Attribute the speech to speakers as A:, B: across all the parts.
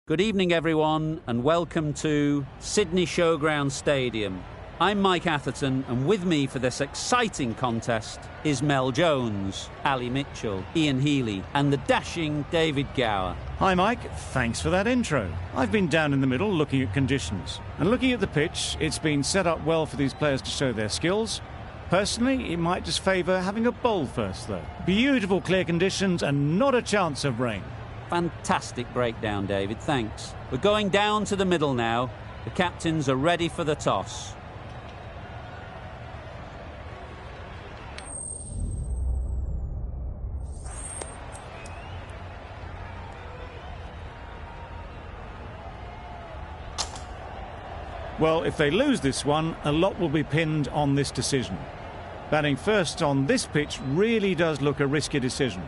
A: Good evening, everyone, and welcome to Sydney Showground Stadium. I'm Mike Atherton, and with me for this exciting contest is Mel Jones, Ali Mitchell, Ian Healy, and the dashing David Gower.
B: Hi Mike, thanks for that intro. I've been down in the middle looking at conditions. And looking at the pitch, it's been set up well for these players to show their skills. Personally, it might just favour having a bowl first, though. Beautiful clear conditions and not a chance of rain.
A: Fantastic breakdown, David, thanks. We're going down to the middle now. The captains are ready for the toss.
B: Well, if they lose this one, a lot will be pinned on this decision. Batting first on this pitch really does look a risky decision.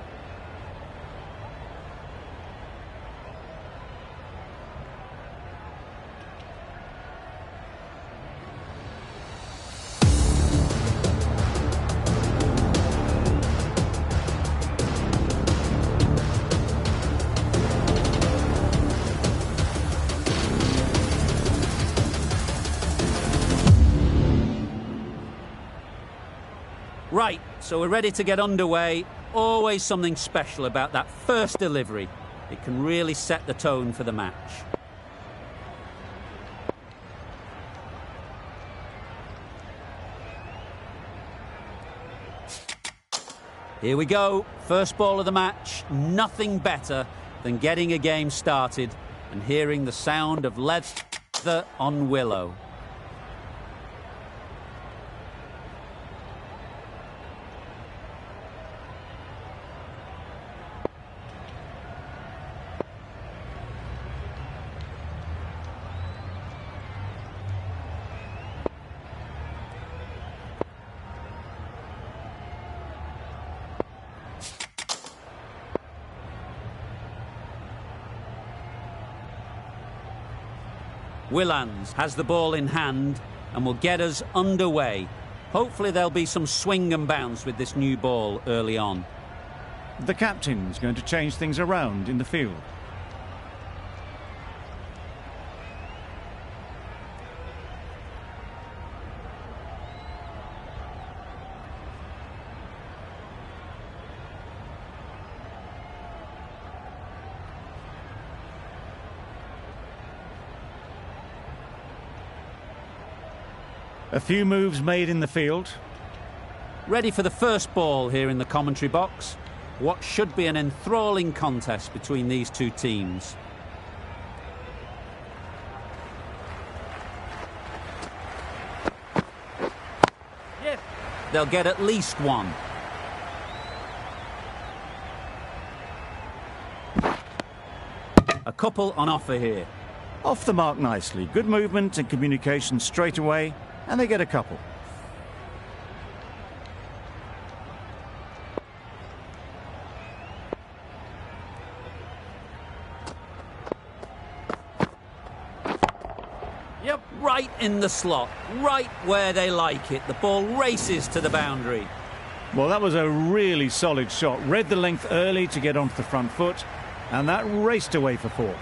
A: Right, so we're ready to get underway. Always something special about that first delivery. It can really set the tone for the match. Here we go, first ball of the match. Nothing better than getting a game started and hearing the sound of leather on willow. Willans has the ball in hand and will get us underway. Hopefully there'll be some swing and bounce with this new ball early on.
B: The captain's going to change things around in the field. A few moves made in the field.
A: Ready for the first ball here in the commentary box. What should be an enthralling contest between these two teams. Yes. They'll get at least one. A couple on offer here.
B: Off the mark nicely. Good movement and communication straight away. And they get a couple.
A: Yep, right in the slot, right where they like it. The ball races to the boundary.
B: Well, that was a really solid shot. Read the length early to get onto the front foot, and that raced away for four.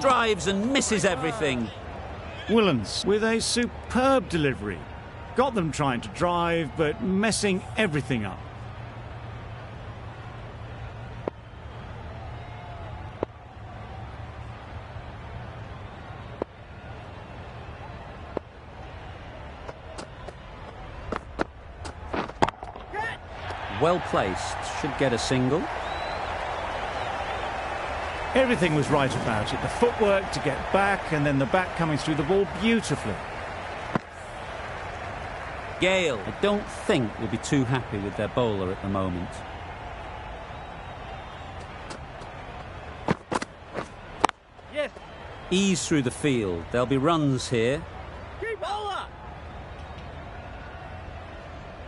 A: Drives and misses everything.
B: Willans with a superb delivery. Got them trying to drive, but messing everything up.
A: Well placed, should get a single.
B: Everything was right about it. The footwork to get back and then the bat coming through the ball beautifully.
A: Gale, I don't think, will be too happy with their bowler at the moment. Yes. Ease through the field. There'll be runs here. Keep bowler!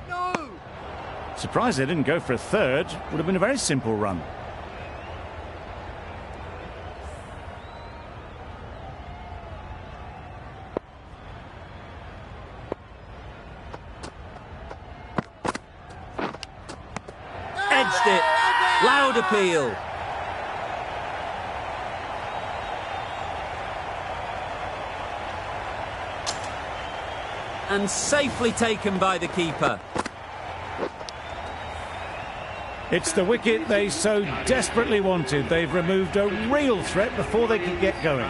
A: No!
B: Surprised they didn't go for a third. Would have been a very simple run.
A: smashed it. Loud appeal. And safely taken by the keeper.
B: It's the wicket they so desperately wanted. They've removed a real threat before they could get going.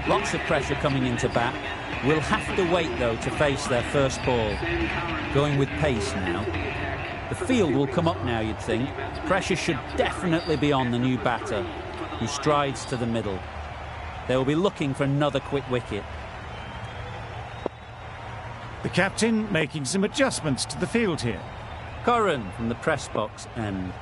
A: Lots of pressure coming into bat. Will have to wait, though, to face their first ball. Going with pace now. The field will come up now, you'd think. Pressure should definitely be on the new batter, who strides to the middle. They will be looking for another quick wicket.
B: The captain making some adjustments to the field here.
A: Curran from the press box end.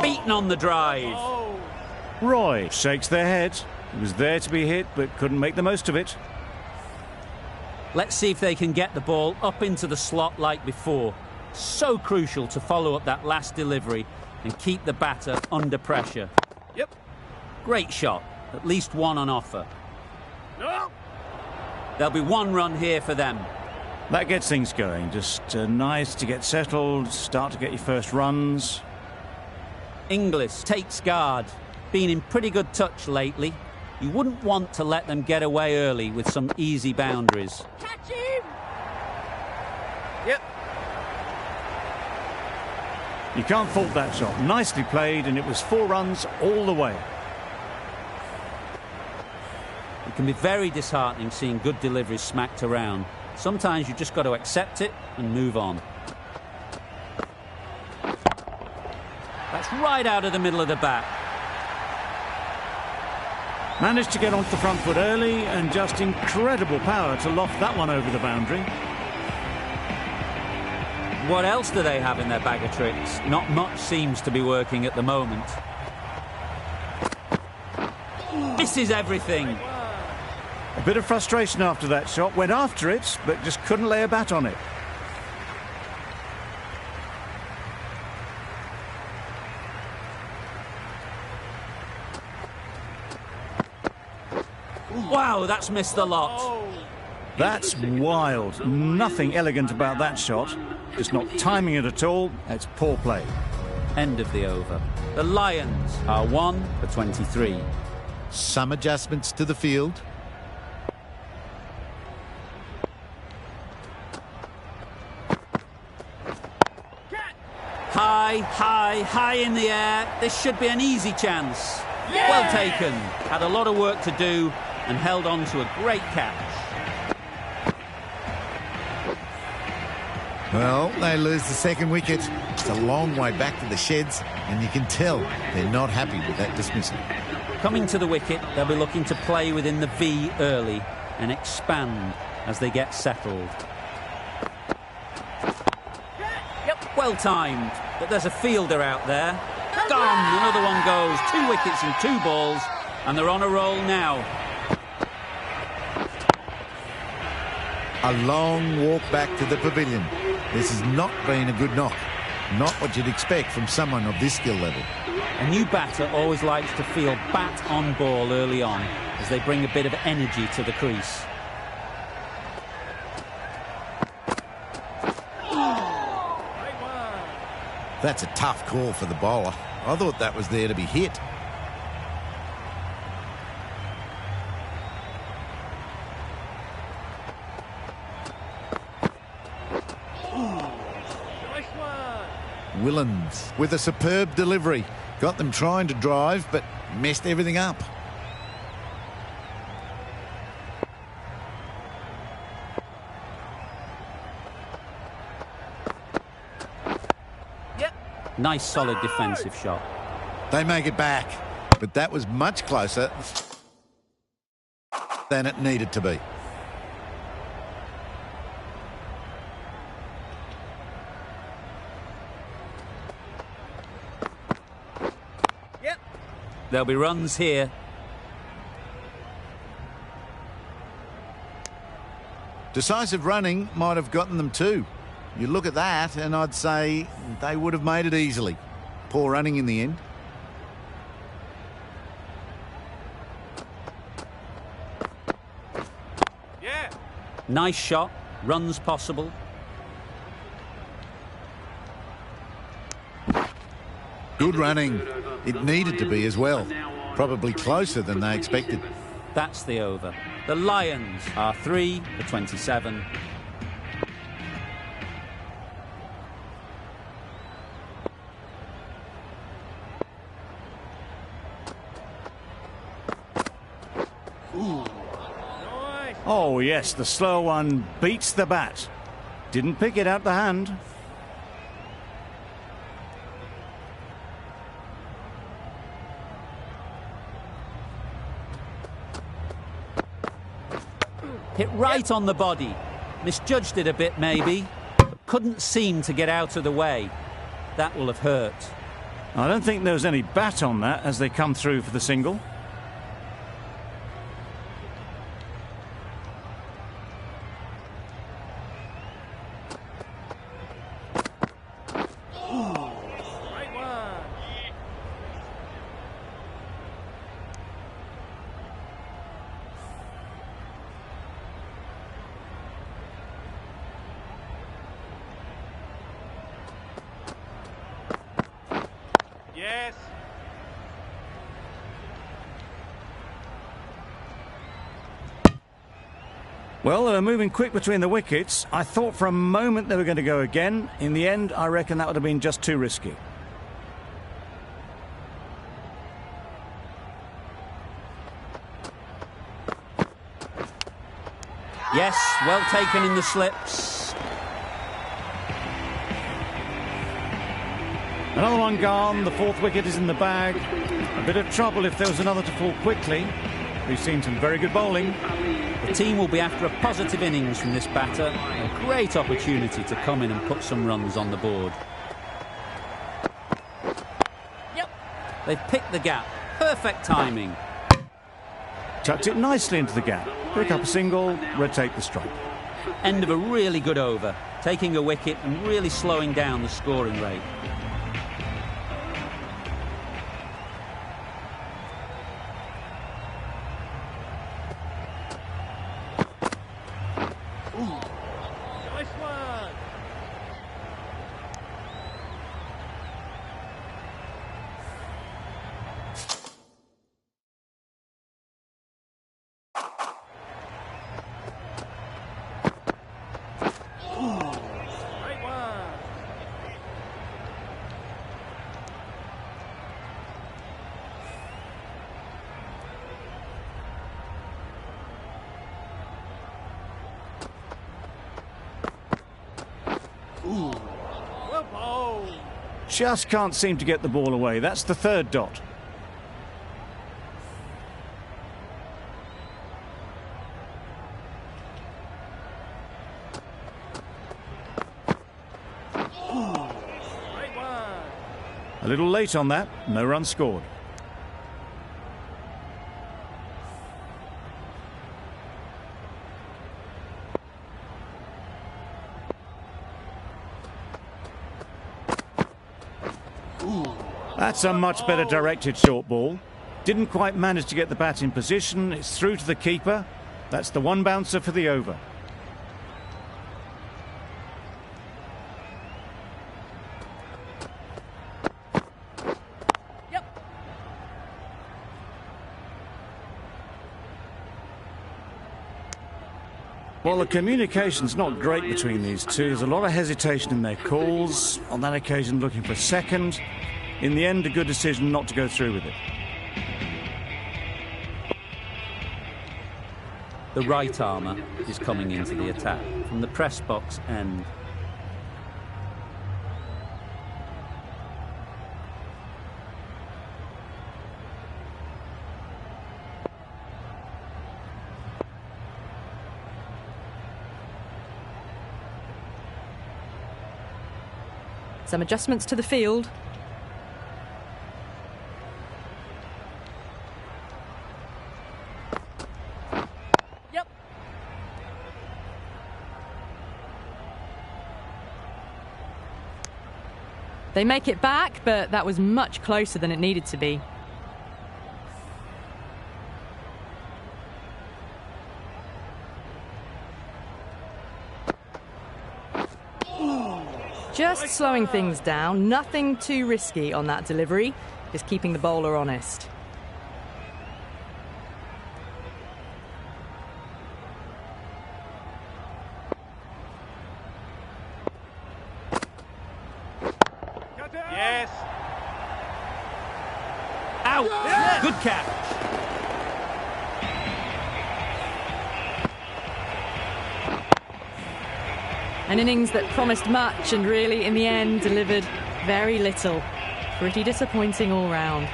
A: Beaten on the drive.
B: Roy shakes their head. He was there to be hit, but couldn't make the most of it.
A: Let's see if they can get the ball up into the slot like before. So crucial to follow up that last delivery and keep the batter under pressure.
C: Yep.
A: Great shot. At least one on offer.
C: No.
A: There'll be one run here for them.
B: That gets things going. Just nice to get settled, start to get your first runs.
A: Inglis takes guard. Been in pretty good touch lately. You wouldn't want to let them get away early with some easy boundaries.
C: Catch him. Yep.
B: You can't fault that shot. Nicely played, and it was 4 runs all the way.
A: It can be very disheartening seeing good deliveries smacked around. Sometimes you've just got to accept it and move on. That's right out of the middle of the bat.
B: Managed to get onto the front foot early, and just incredible power to loft that one over the boundary.
A: What else do they have in their bag of tricks? Not much seems to be working at the moment. Misses everything.
B: A bit of frustration after that shot. Went after it, but just couldn't lay a bat on it.
A: Wow, that's missed the lot.
B: That's wild. Nothing elegant about that shot. Just not timing it at all. It's poor play.
A: End of the over. The Lions are 1 for 23.
D: Some adjustments to the field.
A: High in the air. This should be an easy chance.
C: Yeah!
A: Well taken. Had a lot of work to do and held on to a great catch.
D: Well, they lose the second wicket. It's a long way back to the sheds, and you can tell they're not happy with that dismissal.
A: Coming to the wicket, they'll be looking to play within the V early and expand as they get settled. Yep, well timed, but there's a fielder out there. Gone, another one goes. 2 wickets and 2 balls, and they're on a roll now.
D: A long walk back to the pavilion. This has not been a good knock. Not what you'd expect from someone of this skill level.
A: A new batter always likes to feel bat on ball early on as they bring a bit of energy to the crease.
D: That's a tough call for the bowler. I thought that was there to be hit. Willens with a superb delivery. Got them trying to drive, but messed everything up.
A: Nice solid defensive shot.
D: They make it back, but that was much closer than it needed to be.
A: There'll be runs here.
D: Decisive running might have gotten them too. You look at that and I'd say they would have made it easily. Poor running in the end.
C: Yeah.
A: Nice shot. Runs possible.
D: Good running. It needed to be as well. Probably closer than they expected.
A: That's the over. The Lions are 3 for 27.
B: Oh, yes, the slow one beats the bat. Didn't pick it out the hand.
A: Hit right on the body. Misjudged it a bit, maybe, but couldn't seem to get out of the way. That will have hurt.
B: I don't think there was any bat on that as they come through for the single.
C: Right one. Yes.
B: Well, they were moving quick between the wickets. I thought for a moment they were going to go again. In the end, I reckon that would have been just too risky.
A: Yes, well taken in the slips.
B: Another one gone. The fourth wicket is in the bag. A bit of trouble if there was another to fall quickly. We've seen some very good bowling.
A: The team will be after a positive innings from this batter. A great opportunity to come in and put some runs on the board.
C: Yep.
A: They've picked the gap. Perfect timing.
B: Chucked it nicely into the gap. Pick up a single, rotate the strike.
A: End of a really good over. Taking a wicket and really slowing down the scoring rate.
C: Nice one. Right one. Well bowled.
B: Just can't seem to get the ball away. That's the third dot.
C: Right one.
B: A little late on that. No run scored. That's a much better directed short ball. Didn't quite manage to get the bat in position. It's through to the keeper. That's the one bouncer for the over.
C: Yep.
B: Well, the communication's not great between these two. There's a lot of hesitation in their calls. On that occasion, looking for a second. In the end, a good decision not to go through with it.
A: The right armour is coming into the attack from the press box end.
E: Some adjustments to the field.
C: Yep.
E: They make it back, but that was much closer than it needed to be. Just slowing things down, nothing too risky on that delivery, just keeping the bowler honest.
C: Yes.
A: Out!
C: Yes.
A: Good catch.
E: An innings that promised much and really, in the end, delivered very little. Pretty disappointing all round.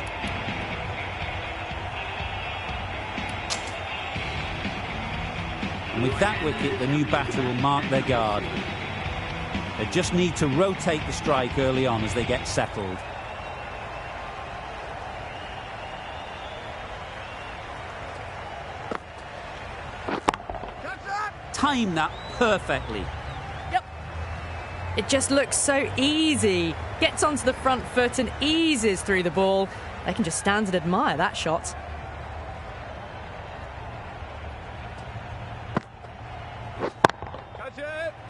A: And with that wicket, the new batter will mark their guard. They just need to rotate the strike early on as they get settled. Time that perfectly.
E: It just looks so easy. Gets onto the front foot and eases through the ball. They can just stand and admire that shot.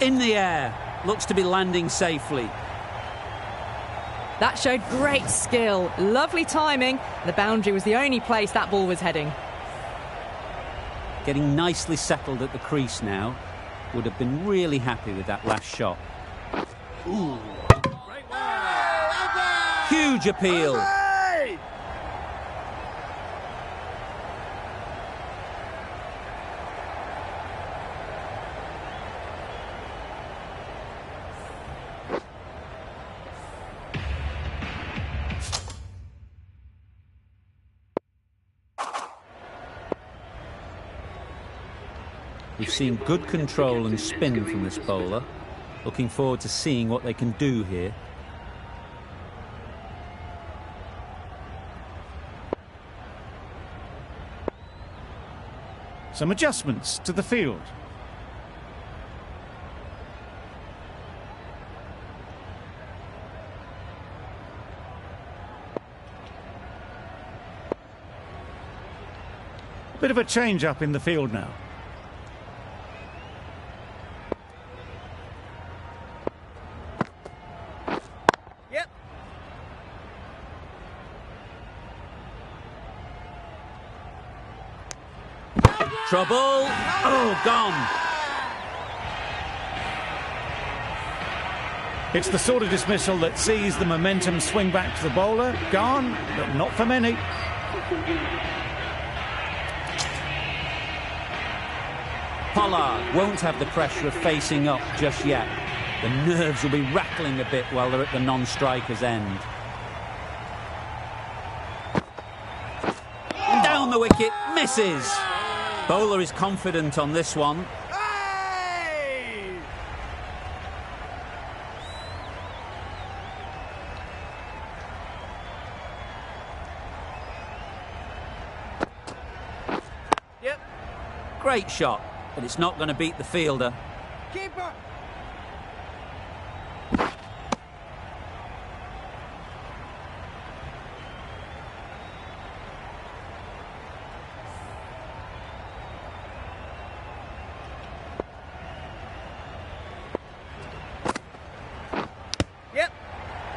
A: In the air. Looks to be landing safely.
E: That showed great skill. Lovely timing. The boundary was the only place that ball was heading.
A: Getting nicely settled at the crease now. Would have been really happy with that last shot. Ooh. Huge appeal. We've seen good control and spin from this bowler. Looking forward to seeing what they can do here.
B: Some adjustments to the field. A bit of a change up in the field now.
A: Trouble. Oh, gone.
B: It's the sort of dismissal that sees the momentum swing back to the bowler. Gone, but not for many.
A: Pollard won't have the pressure of facing up just yet. The nerves will be rattling a bit while they're at the non-striker's end. And down the wicket, misses. Bowler is confident on this one.
C: Hey! Yep.
A: Great shot, but it's not going to beat the fielder.
C: Keeper.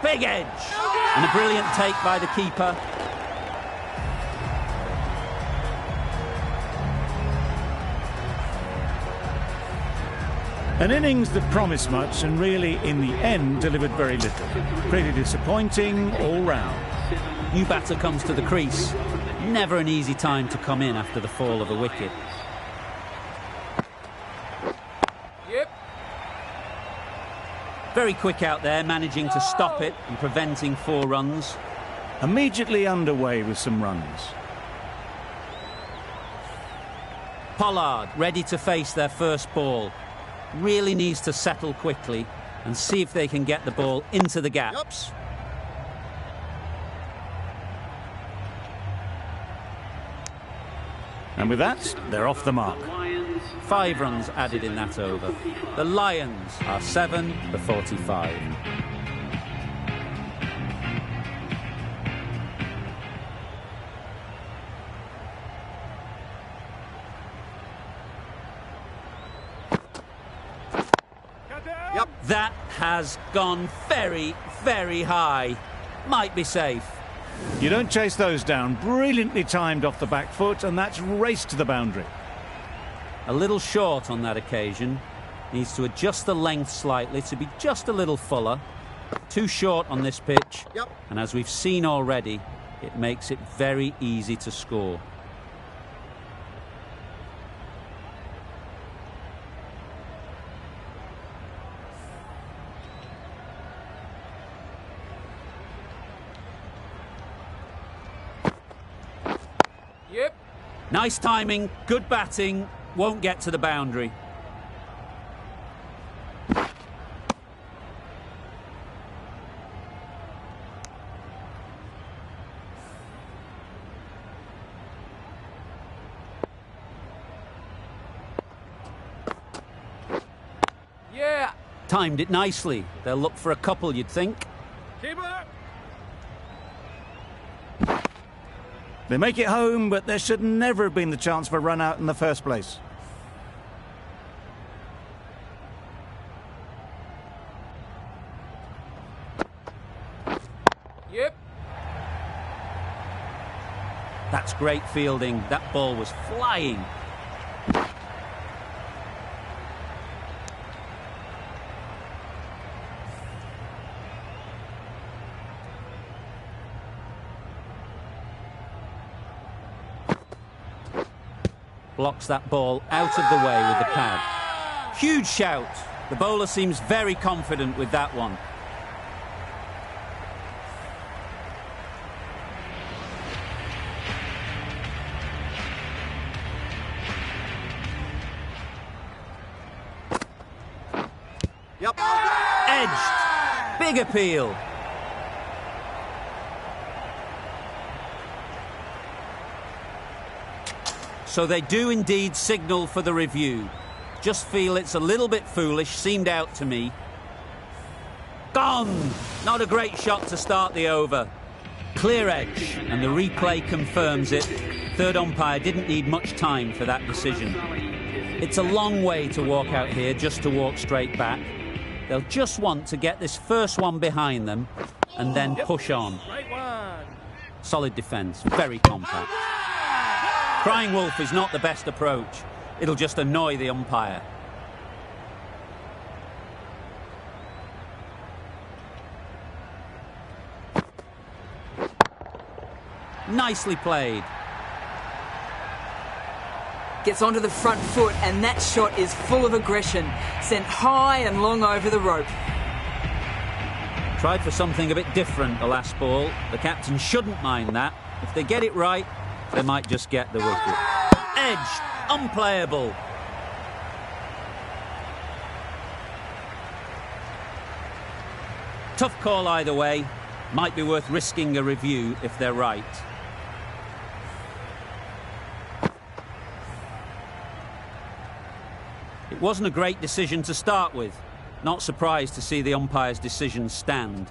A: Big edge. And a brilliant take by the keeper.
B: An innings that promised much and really, in the end, delivered very little. Pretty disappointing all round.
A: New batter comes to the crease. Never an easy time to come in after the fall of a wicket. Very quick out there, managing to stop it and preventing 4 runs.
B: Immediately underway with some runs.
A: Pollard ready to face their first ball. Really needs to settle quickly and see if they can get the ball into the gaps.
B: And with that, they're off the mark.
A: 5 runs added in that over. The Lions are 7 for 45.
C: Yep.
A: That has gone very, very high. Might be safe.
B: You don't chase those down. Brilliantly timed off the back foot, and that's raced to the boundary.
A: A little short on that occasion. Needs to adjust the length slightly to be just a little fuller. Too short on this pitch.
C: Yep.
A: And as we've seen already, it makes it very easy to score.
C: Yep.
A: Nice timing, good batting, won't get to the boundary.
C: Yeah.
A: Timed it nicely. They'll look for a couple, you'd think.
C: Keeper.
B: They make it home, but there should never have been the chance for a run out in the first place.
C: Yep.
A: That's great fielding. That ball was flying. Blocks that ball out of the way with the pad. Huge shout. The bowler seems very confident with that one.
C: Yep.
A: Edged. Big appeal. So they do indeed signal for the review. Just feel it's a little bit foolish, seemed out to me. Gone! Not a great shot to start the over. Clear edge, and the replay confirms it. Third umpire didn't need much time for that decision. It's a long way to walk out here just to walk straight back. They'll just want to get this first one behind them and then push on.
C: Right one.
A: Solid defence, very compact. Crying wolf is not the best approach. It'll just annoy the umpire. Nicely played.
F: Gets onto the front foot, and that shot is full of aggression. Sent high and long over the rope.
A: Tried for something a bit different the last ball. The captain shouldn't mind that. If they get it right, they might just get the wicket. Edged, unplayable. Tough call either way. Might be worth risking a review if they're right. It wasn't a great decision to start with. Not surprised to see the umpire's decision stand.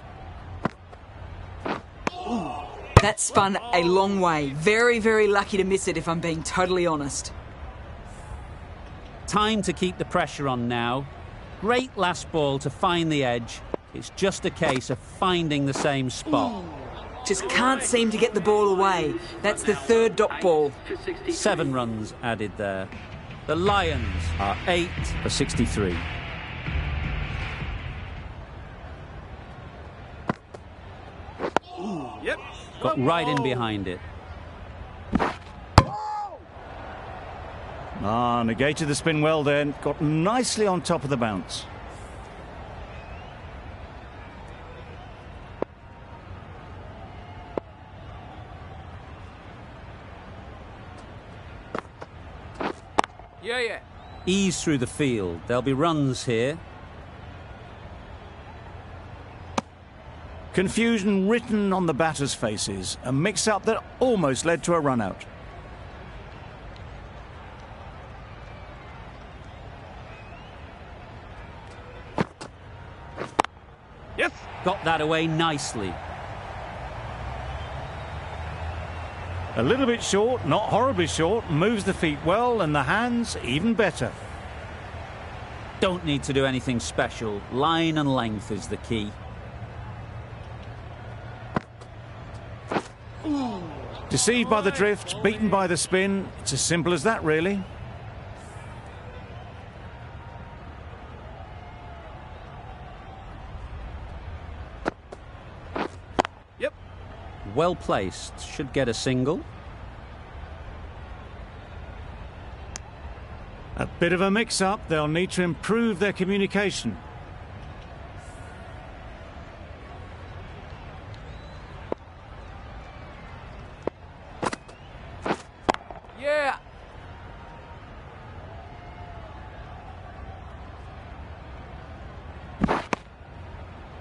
F: That spun a long way. Very, very lucky to miss it, if I'm being totally honest.
A: Time to keep the pressure on now. Great last ball to find the edge. It's just a case of finding the same spot.
F: Just can't seem to get the ball away. That's the third dot ball.
A: 7 runs added there. The Lions are 8 for 63.
C: Yep.
A: Got right in behind it.
B: Negated the spin well then. Got nicely on top of the bounce.
C: Yeah.
A: Ease through the field. There'll be runs here.
B: Confusion written on the batters' faces. A mix-up that almost led to a run-out.
C: Yes.
A: Got that away nicely.
B: A little bit short, not horribly short, moves the feet well and the hands even better.
A: Don't need to do anything special. Line and length is the key.
B: Deceived by the drift, beaten by the spin. It's as simple as that, really.
C: Yep.
A: Well placed. Should get a single.
B: A bit of a mix-up. They'll need to improve their communication.
C: Yeah.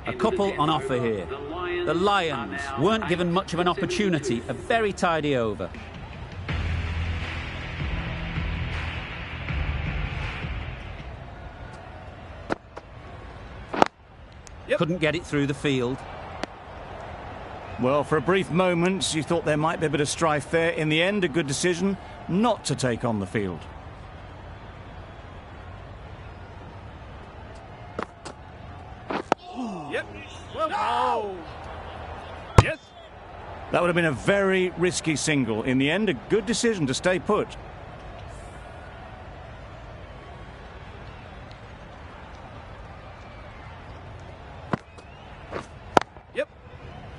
A: A couple on offer here. The Lions weren't given much of an opportunity. A very tidy over.
C: Yep.
A: Couldn't get it through the field.
B: Well, for a brief moment, you thought there might be a bit of strife there. In the end, a good decision not to take on the field.
C: Yep. Well, oh. Yes.
B: That would have been a very risky single. In the end, a good decision to stay put.
C: Yep.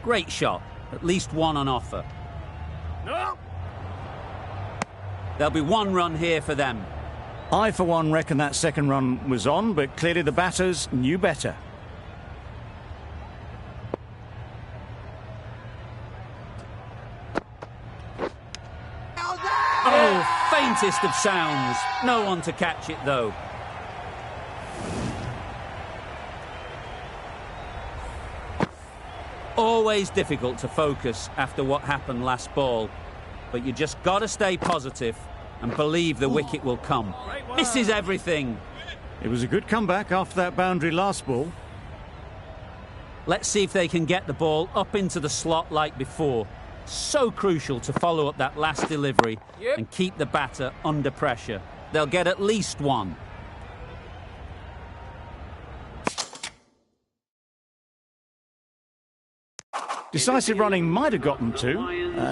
A: Great shot. At least one on offer.
C: No.
A: There'll be one run here for them.
B: I, for one, reckon that second run was on, but clearly the batters knew better.
A: Oh, faintest of sounds. No one to catch it, though. Always difficult to focus after what happened last ball. But you just got to stay positive and believe the wicket will come. Misses everything.
B: It was a good comeback after that boundary last ball.
A: Let's see if they can get the ball up into the slot like before. So crucial to follow up that last delivery and keep the batter under pressure. They'll get at least one.
B: Decisive running might have got them two.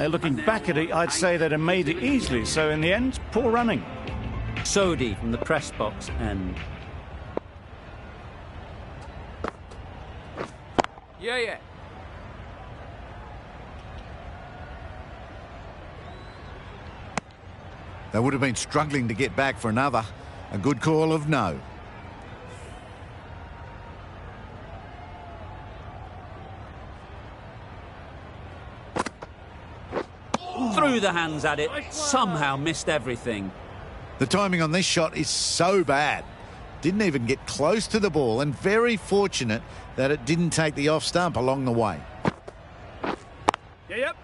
B: Looking back at it, I'd say they'd have made it easily. So in the end, poor running.
A: Sodhi from the press box end.
C: Yeah.
D: They would have been struggling to get back for another. A good call of no.
A: Threw the hands at it, somehow missed everything.
D: The timing on this shot is so bad. Didn't even get close to the ball, and very fortunate that it didn't take the off stump along the way.
C: Yep.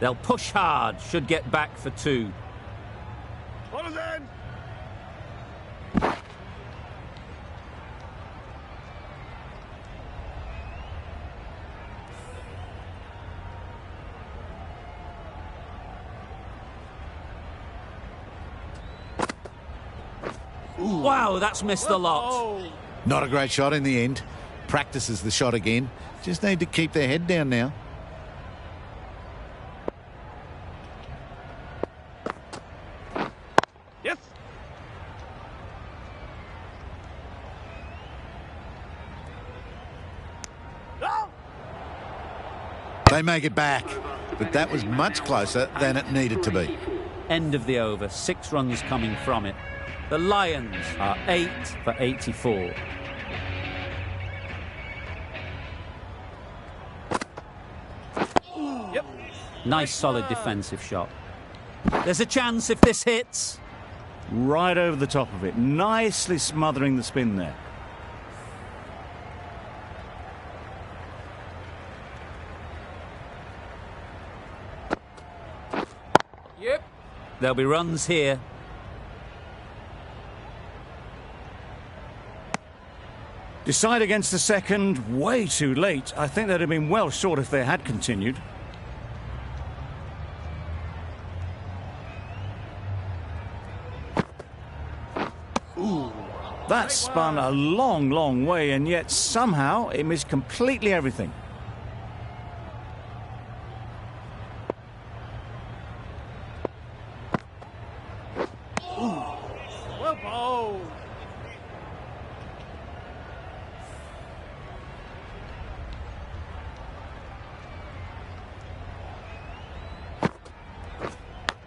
A: They'll push hard, should get back for two.
C: Ball is in.
A: Wow, that's missed a lot.
C: Oh.
D: Not a great shot in the end. Practices the shot again. Just need to keep their head down now.
C: Yes. No.
D: They make it back, but that was much closer than it needed to be.
A: End of the over, 6 runs coming from it. The Lions are 8 for 84.
C: Yep.
A: Nice solid defensive shot. There's a chance if this hits.
B: Right over the top of it. Nicely smothering the spin there.
C: Yep.
A: There'll be runs here.
B: Decide against the second, way too late. I think they'd have been well short if they had continued.
C: Ooh.
B: That spun a long, long way, and yet somehow it missed completely everything.
C: Well bowled.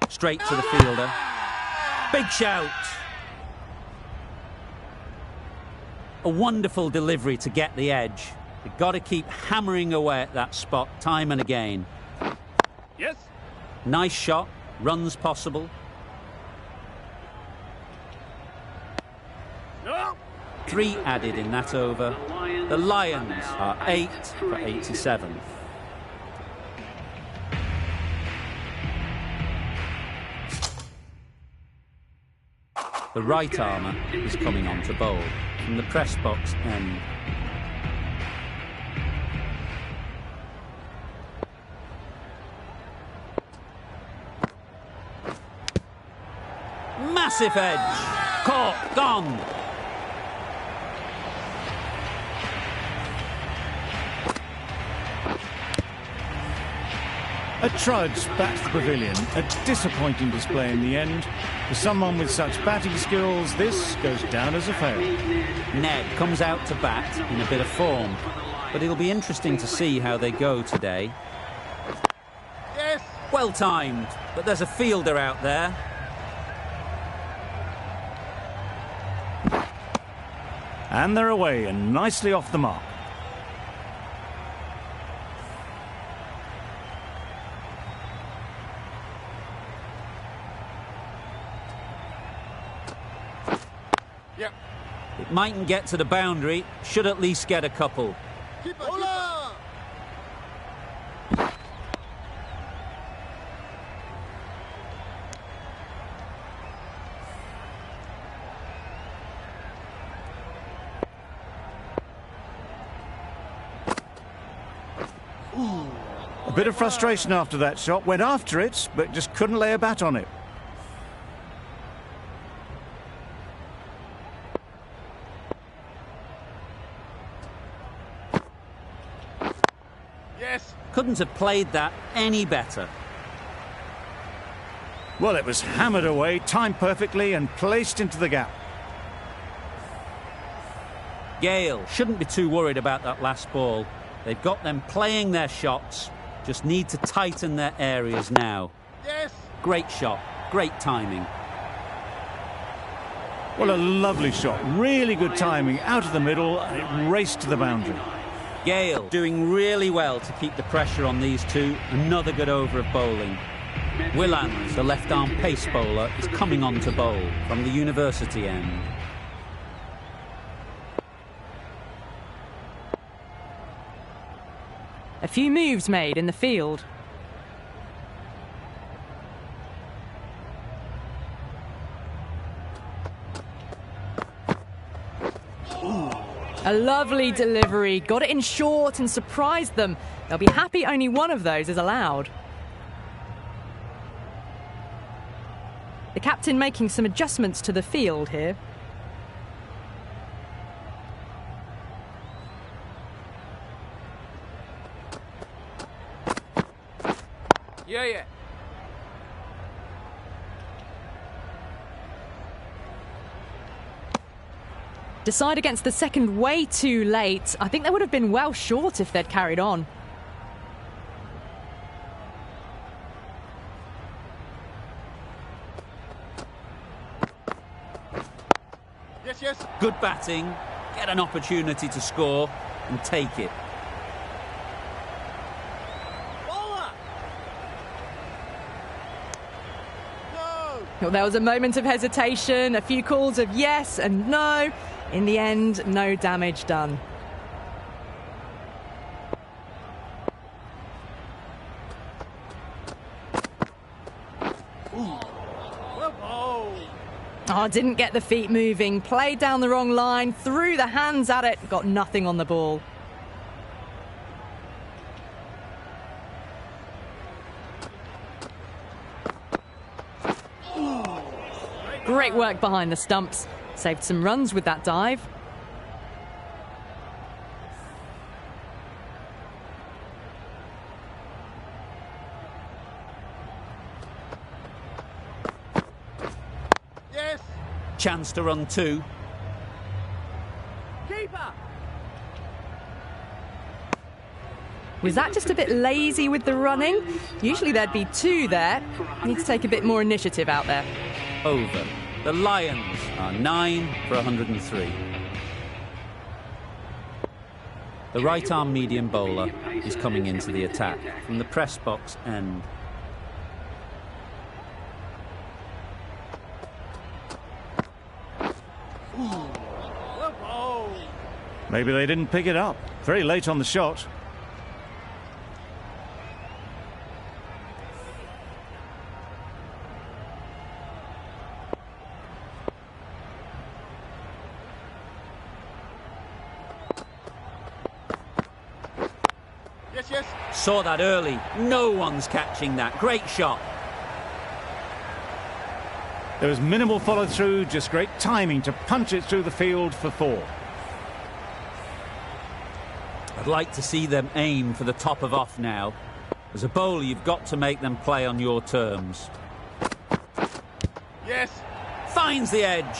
A: Straight to the fielder. Big shout. A wonderful delivery to get the edge. You've got to keep hammering away at that spot time and again.
C: Yes.
A: Nice shot. Runs possible.
C: No.
A: 3 added in that over. The Lions are 8 for 87. The right armour is coming on to bowl from the press box end. Massive edge. Caught. Gone.
B: A trudge back to the pavilion. A disappointing display in the end. For someone with such batting skills, this goes down as a fail.
A: Ned comes out to bat in a bit of form, but it'll be interesting to see how they go today.
C: Yes.
A: Well timed, but there's a fielder out there.
B: And they're away and nicely off the mark.
C: Yep.
A: It mightn't get to the boundary, should at least get a couple.
C: Keep it. Hola.
B: A bit of frustration after that shot. Went after it, but just couldn't lay a bat on it.
C: Yes.
A: Couldn't have played that any better.
B: Well, it was hammered away, timed perfectly and placed into the gap.
A: Gale shouldn't be too worried about that last ball. They've got them playing their shots, just need to tighten their areas now.
C: Yes.
A: Great shot, great timing.
B: Well, a lovely shot. Really good timing. Out of the middle, and it raced to the boundary.
A: Gale doing really well to keep the pressure on these two. Another good over of bowling. Willans, the left-arm pace bowler, is coming on to bowl from the university end.
E: A few moves made in the field. A lovely delivery. Got it in short and surprised them. They'll be happy only one of those is allowed. The captain making some adjustments to the field here.
C: Yeah.
E: Decide against the second way too late. I think they would have been well short if they'd carried on.
C: Yes.
A: Good batting, get an opportunity to score and take it.
C: Bowler. No.
E: Well, there was a moment of hesitation, a few calls of yes and no. In the end, no damage done. Oh, didn't get the feet moving. Played down the wrong line. Threw the hands at it. Got nothing on the ball. Great work behind the stumps. Saved some runs with that dive.
C: Yes.
A: Chance to run two.
C: Keeper.
E: Was that just a bit lazy with the running? Usually there'd be two there. Need to take a bit more initiative out there.
A: Over. The Lions are 9 for 103. The right-arm medium bowler is coming into the attack from the press box end.
B: Maybe they didn't pick it up. Very late on the shot.
C: Yes, yes.
A: Saw that early. No one's catching that. Great shot.
B: There was minimal follow-through, just great timing to punch it through the field for 4.
A: I'd like to see them aim for the top of off now. As a bowler, you've got to make them play on your terms.
C: Yes.
A: Finds the edge.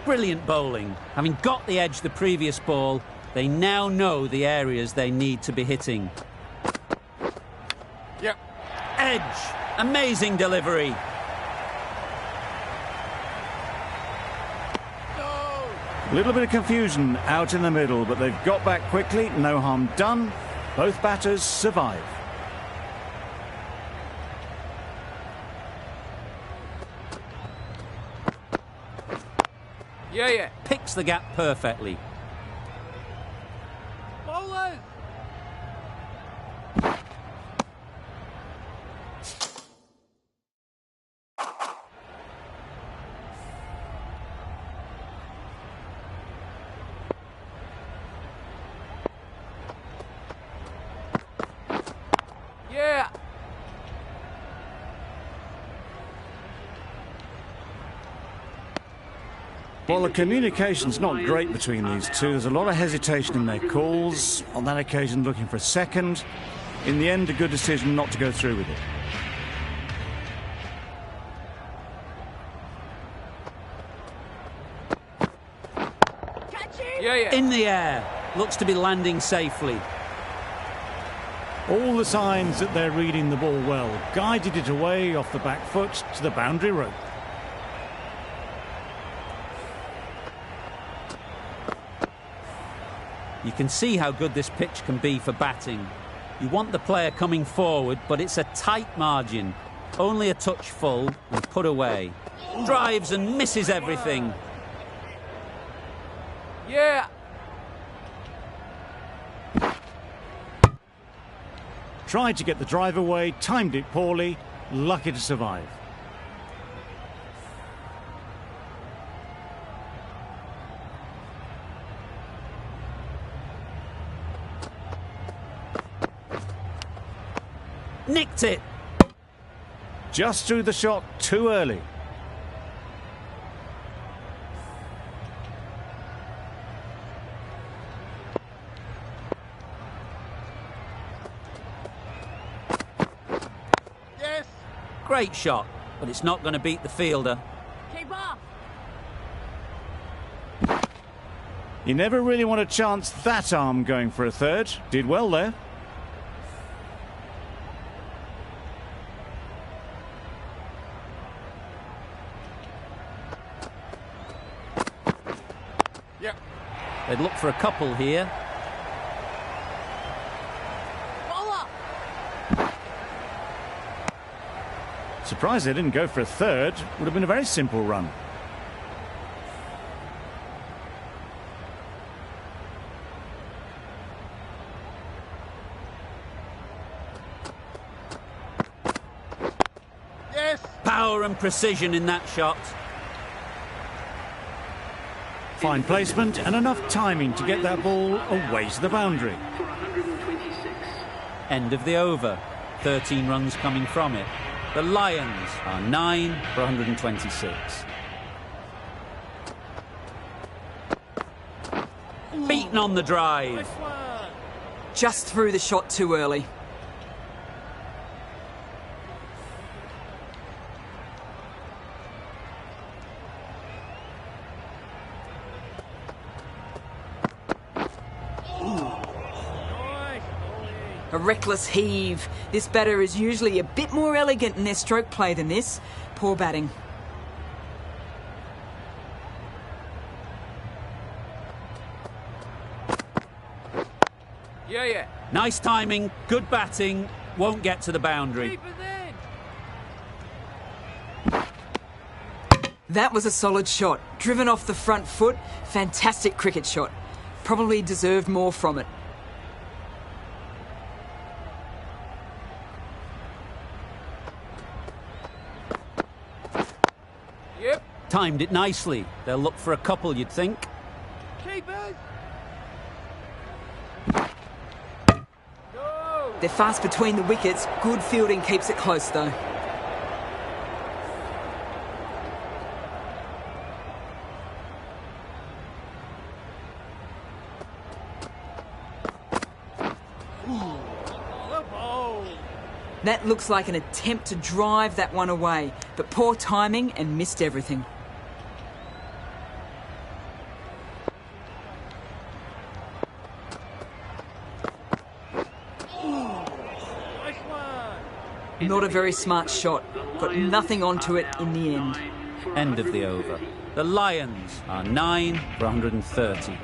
A: Brilliant bowling. Having got the edge the previous ball, they now know the areas they need to be hitting.
C: Yep.
A: Edge. Amazing delivery.
C: No.
B: A little bit of confusion out in the middle, but they've got back quickly. No harm done. Both batters survive.
C: Yeah, yeah.
A: Picks the gap perfectly.
C: Bowlers. Yeah.
B: Well, the communication's not great between these two. There's a lot of hesitation in their calls. On that occasion, looking for a second. In the end, a good decision not to go through with it.
C: Yeah, yeah.
A: In the air. Looks to be landing safely.
B: All the signs that they're reading the ball well. Guided it away off the back foot to the boundary rope.
A: You can see how good this pitch can be for batting. You want the player coming forward, but it's a tight margin. Only a touch full and put away. Drives and misses everything.
C: Yeah.
B: Tried to get the drive away, timed it poorly, lucky to survive.
A: Nicked it.
B: Just threw the shot too early.
C: Yes.
A: Great shot, but it's not going to beat the fielder.
C: Keep off.
B: You never really want to chance that arm going for a third. Did well there.
C: Yep.
A: They'd look for a couple here.
C: Bowler.
B: Surprised they didn't go for a third. Would have been a very simple run.
C: Yes.
A: Power and precision in that shot.
B: Fine placement and enough timing to get that ball away to the boundary.
A: End of the over. 13 runs coming from it. The Lions are 9 for 126. Beaten on the drive.
F: Just threw the shot too early. A reckless heave. This batter is usually a bit more elegant in their stroke play than this. Poor batting.
C: Yeah.
A: Nice timing, good batting, won't get to the boundary.
C: Keep it in.
F: That was a solid shot. Driven off the front foot. Fantastic cricket shot. Probably deserved more from it.
C: Yep.
A: Timed it nicely. They'll look for a couple, you'd think.
C: Keep it.
F: They're fast between the wickets. Good fielding keeps it close though. That looks like an attempt to drive that one away, but poor timing and missed everything. Not a very smart shot. Got nothing onto it in the end.
A: End of the over. The Lions are 9 for 130.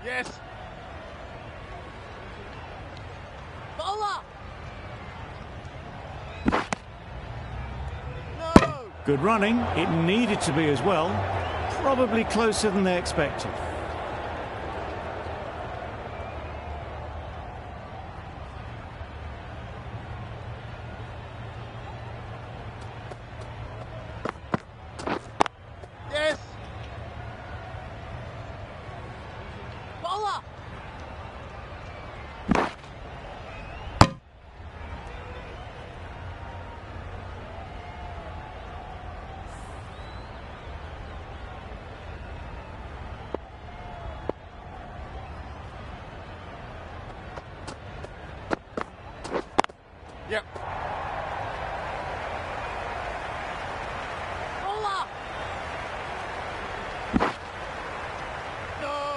C: Yes. Bowler. No.
B: Good running. It needed to be as well. Probably closer than they expected.
C: Yes. Bowler. Yep. Bowler. No.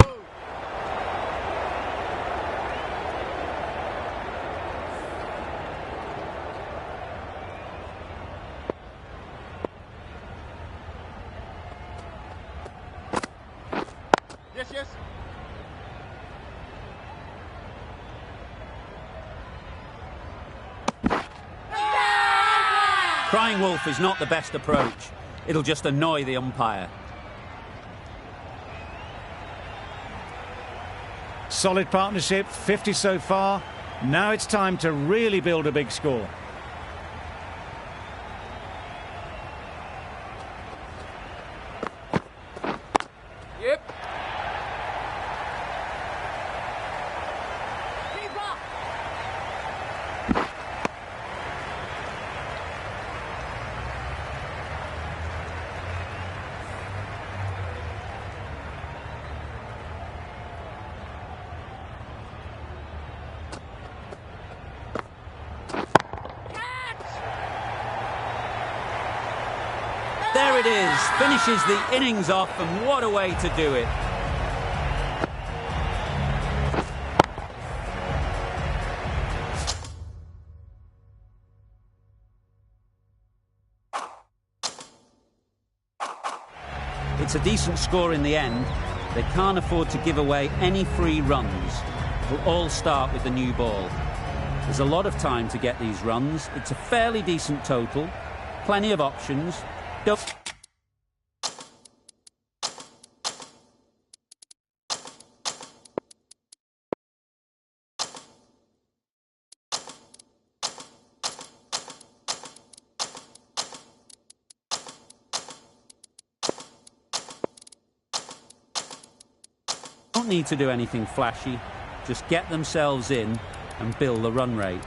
C: Yes.
A: Crying wolf is not the best approach. It'll just annoy the umpire.
B: Solid partnership, 50 so far. Now it's time to really build a big score.
C: Yep. Keeper.
A: There it is, finishes the innings off, and what a way to do it. It's a decent score in the end. They can't afford to give away any free runs. It'll all start with the new ball. There's a lot of time to get these runs. It's a fairly decent total. Plenty of options. Don't... Don't need to do anything flashy. Just get themselves in and build the run rate.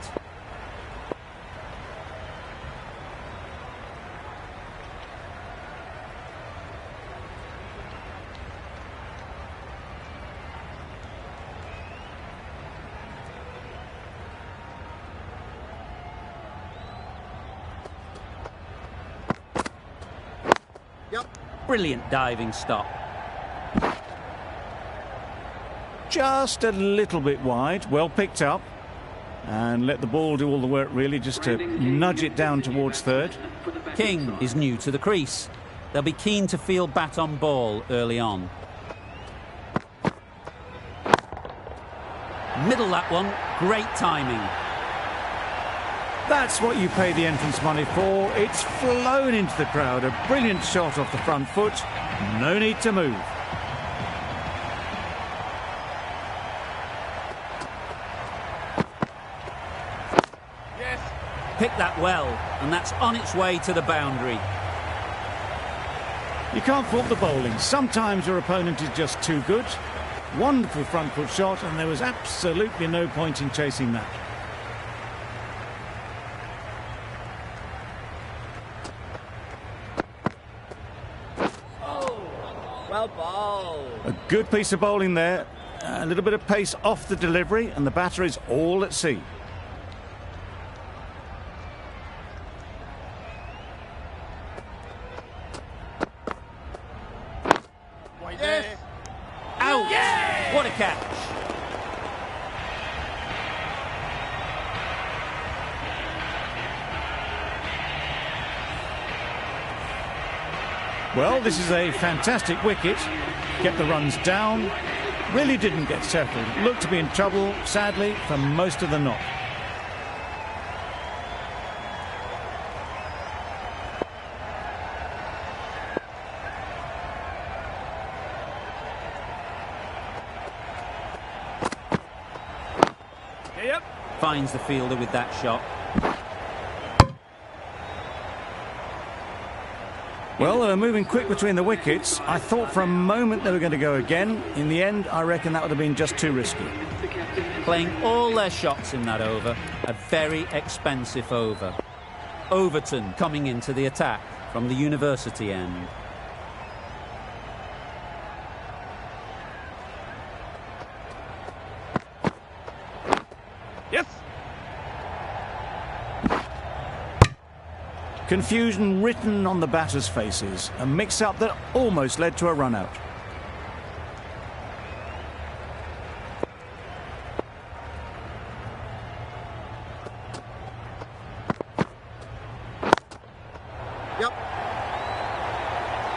A: Brilliant diving stop.
B: Just a little bit wide, well picked up. And let the ball do all the work, really, just to nudge it down towards third.
A: King is new to the crease. They'll be keen to field bat on ball early on. Middle that one, great timing.
B: That's what you pay the entrance money for. It's flown into the crowd. A brilliant shot off the front foot. No need to move.
C: Yes.
A: Picked that well, and that's on its way to the boundary.
B: You can't fault the bowling. Sometimes your opponent is just too good. Wonderful front foot shot, and there was absolutely no point in chasing that.
A: Well bowled.
B: A good piece of bowling there. A little bit of pace off the delivery, and the batter is all at sea.
C: Yes.
A: Out! Yes. What a catch!
B: Well, this is a fantastic wicket. Kept the runs down. Really didn't get settled. Looked to be in trouble, sadly, for most of the knock.
C: Yep.
A: Finds the fielder with that shot.
B: Well, they were moving quick between the wickets. I thought for a moment they were going to go again. In the end, I reckon that would have been just too risky.
A: Playing all their shots in that over. A very expensive over. Overton coming into the attack from the university end.
C: Yes.
B: Confusion written on the batters' faces. A mix-up that almost led to a run-out.
D: Yep.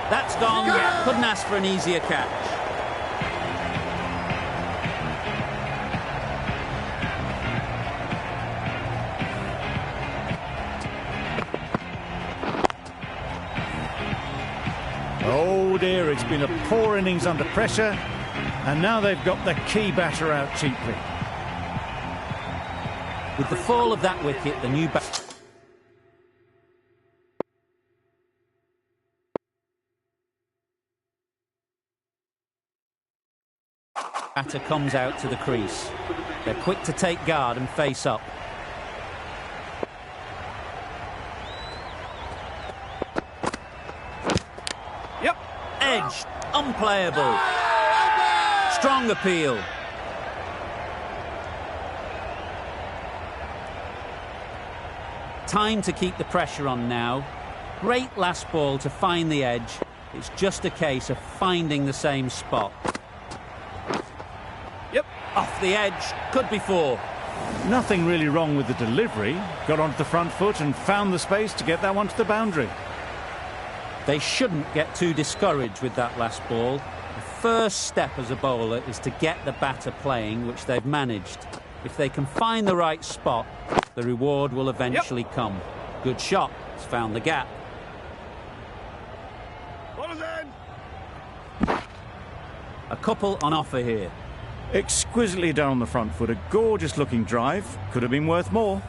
A: That's gone. Couldn't ask for an easier catch.
B: Oh dear, it's been a poor innings under pressure, and now they've got the key batter out cheaply.
A: With the fall of that wicket, the new batter comes out to the crease. They're quick to take guard and face up.
C: Yep.
A: Edge, unplayable. Strong appeal. Time to keep the pressure on now. Great last ball to find the edge. It's just a case of finding the same spot.
C: Yep.
A: Off the edge, could be four.
B: Nothing really wrong with the delivery. Got onto the front foot and found the space to get that one to the boundary.
A: They shouldn't get too discouraged with that last ball. The first step as a bowler is to get the batter playing, which they've managed. If they can find the right spot, the reward will eventually come. Good shot. It's found the gap.
C: Ball's in.
A: A couple on offer here.
B: Exquisitely done on the front foot. A gorgeous looking drive. Could have been worth more.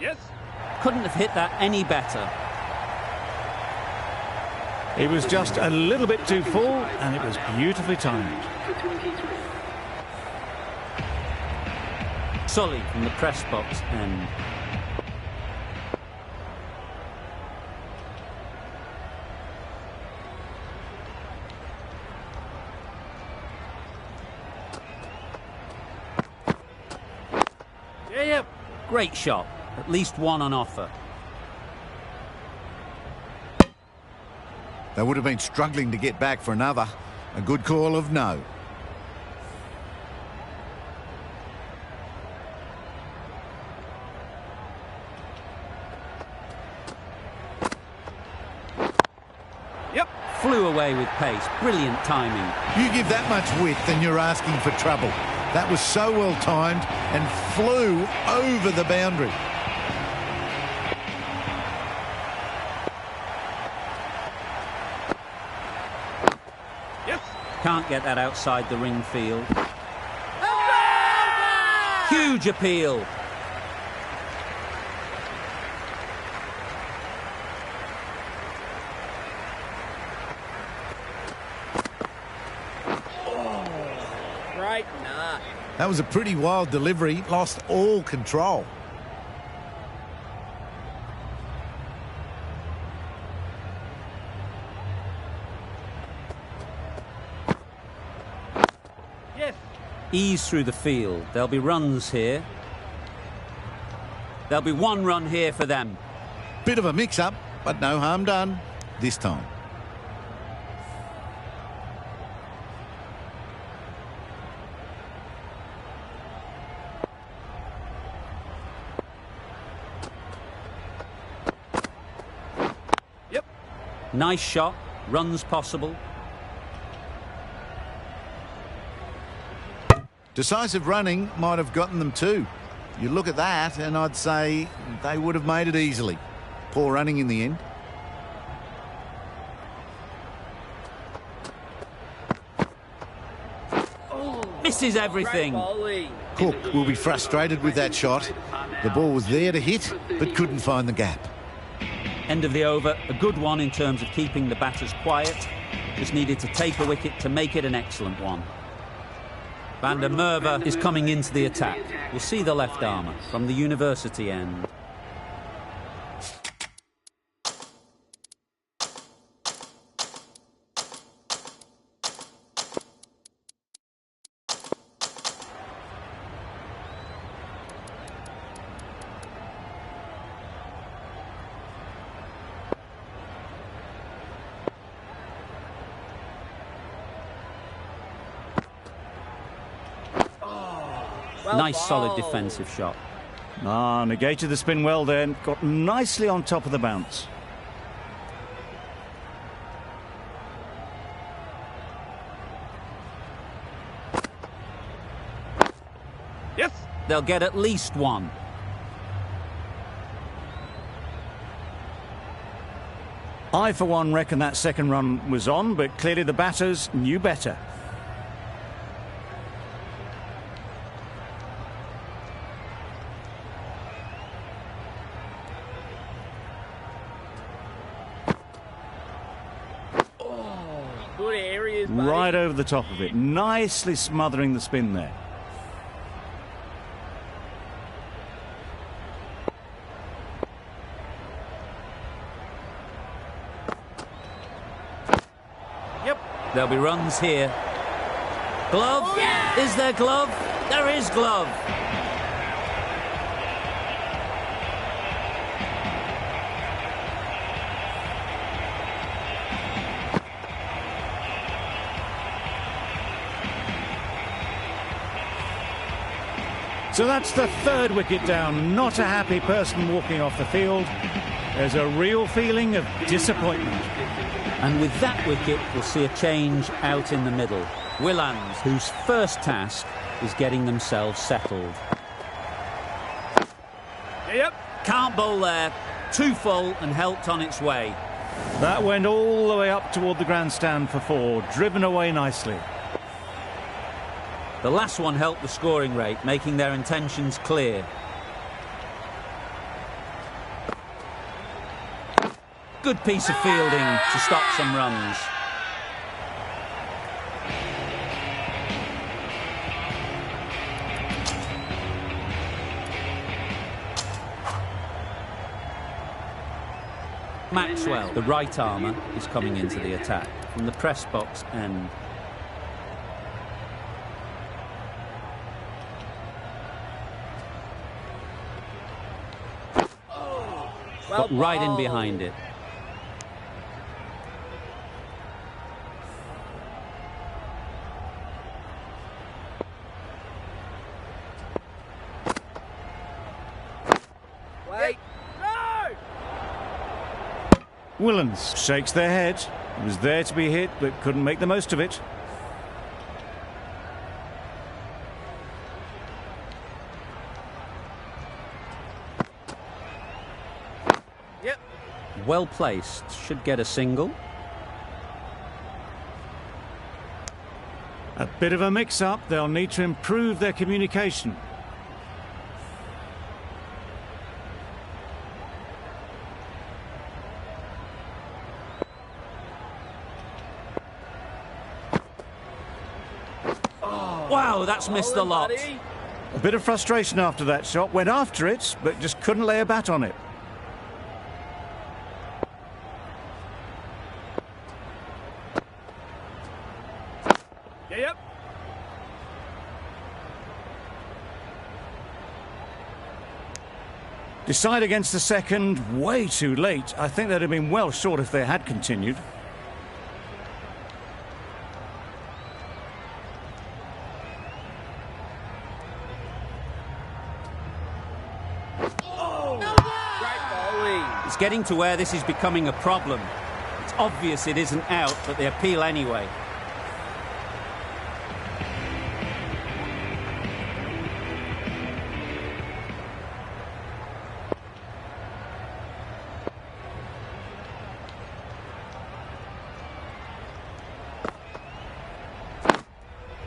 C: Yes.
A: Couldn't have hit that any better.
B: It was just a little bit too full, and it was beautifully timed.
A: Sully from the press box end.
C: Yeah.
A: Great shot. At least one on offer.
D: They would have been struggling to get back for another. A good call of no.
C: Yep.
A: Flew away with pace. Brilliant timing.
D: You give that much width and you're asking for trouble. That was so well timed and flew over the boundary.
C: Yes.
A: Can't get that outside the ring field. Huge appeal.
C: Right, nah.
D: That was a pretty wild delivery. Lost all control.
C: Yes.
A: Ease through the field. There'll be runs here. There'll be one run here for them.
D: Bit of a mix-up, but no harm done this time.
C: Yep.
A: Nice shot. Runs possible.
D: Decisive running might have gotten them too. You look at that and I'd say they would have made it easily. Poor running in the end.
A: Misses everything.
D: Cook will be frustrated with that shot. The ball was there to hit, but couldn't find the gap.
A: End of the over. A good one in terms of keeping the batters quiet. Just needed to take a wicket to make it an excellent one. Van der Merwe is coming into the attack. We'll see the left armour from the university end. Nice solid defensive shot.
B: Negated the spin well then. Got nicely on top of the bounce.
C: Yes.
A: They'll get at least one.
B: I, for one, reckon that second run was on, but clearly the batters knew better.
C: Good areas, buddy.
B: Right over the top of it. Nicely smothering the spin there.
C: Yep.
A: There'll be runs here. Glove?
C: Oh, yeah!
A: Is there glove? There is glove.
B: So that's the third wicket down. Not a happy person walking off the field. There's a real feeling of disappointment.
A: And with that wicket, we'll see a change out in the middle. Willands, whose first task is getting themselves settled.
C: Yep.
A: Can't bowl there. Too full and helped on its way.
B: That went all the way up toward the grandstand for four. Driven away nicely.
A: The last one helped the scoring rate, making their intentions clear. Good piece of fielding to stop some runs. Maxwell, the right armour, is coming into the attack from the press box end. Got right in behind it.
C: Wait. No!
B: Willens shakes their head. It was there to be hit, but couldn't make the most of it.
C: Yep.
A: Well placed. Should get a single.
B: A bit of a mix-up. They'll need to improve their communication.
A: Wow, that's missed the lot.
C: Buddy.
B: A bit of frustration after that shot. Went after it, but just couldn't lay a bat on it.
C: Yep.
B: Decide against the second, way too late. I think they'd have been well short if they had continued.
C: Great bowling.
A: It's getting to where this is becoming a problem. It's obvious it isn't out, but they appeal anyway.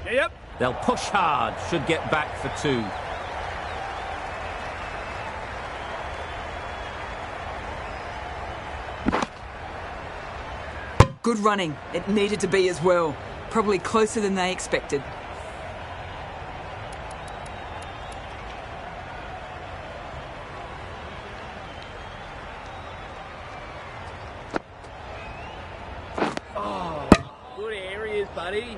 C: Yep.
A: They'll push hard, should get back for two.
F: Good running. It needed to be as well. Probably closer than they expected.
C: Good areas, buddy.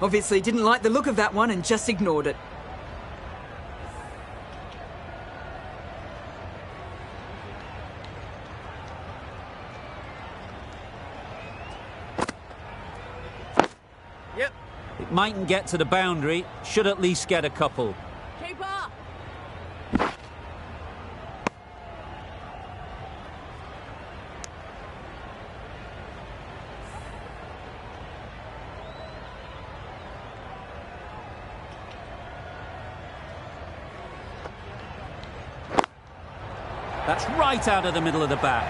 F: Obviously didn't like the look of that one and just ignored it.
C: Yep.
A: It mightn't get to the boundary, should at least get a couple.
E: Keeper!
A: That's right out of the middle of the bat.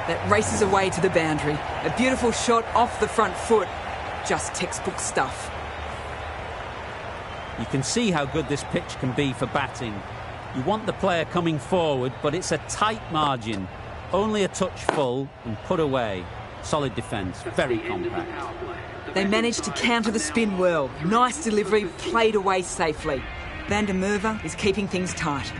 F: That races away to the boundary. A beautiful shot off the front foot. Just textbook stuff.
A: You can see how good this pitch can be for batting. You want the player coming forward, but it's a tight margin. Only a touch full and put away. Solid defence, very compact.
F: They managed to counter the spin well. Nice delivery, played away safely. Van der Merwe is keeping things tight.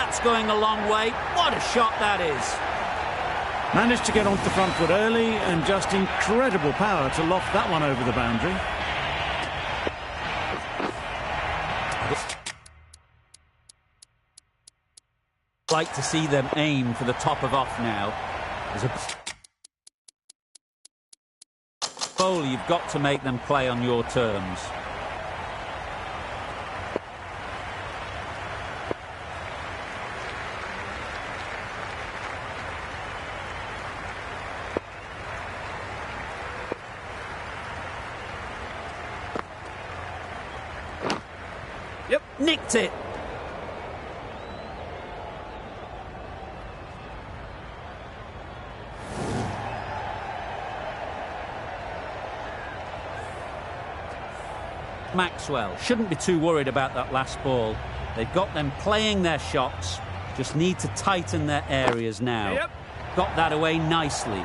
A: That's going a long way. What a shot that is.
B: Managed to get onto the front foot early and just incredible power to loft that one over the boundary.
A: Like to see them aim for the top of off now. As a bowler, you've got to make them play on your terms.
C: Yep.
A: Nicked it. Maxwell shouldn't be too worried about that last ball. They've got them playing their shots, just need to tighten their areas now.
C: Yep.
A: Got that away nicely.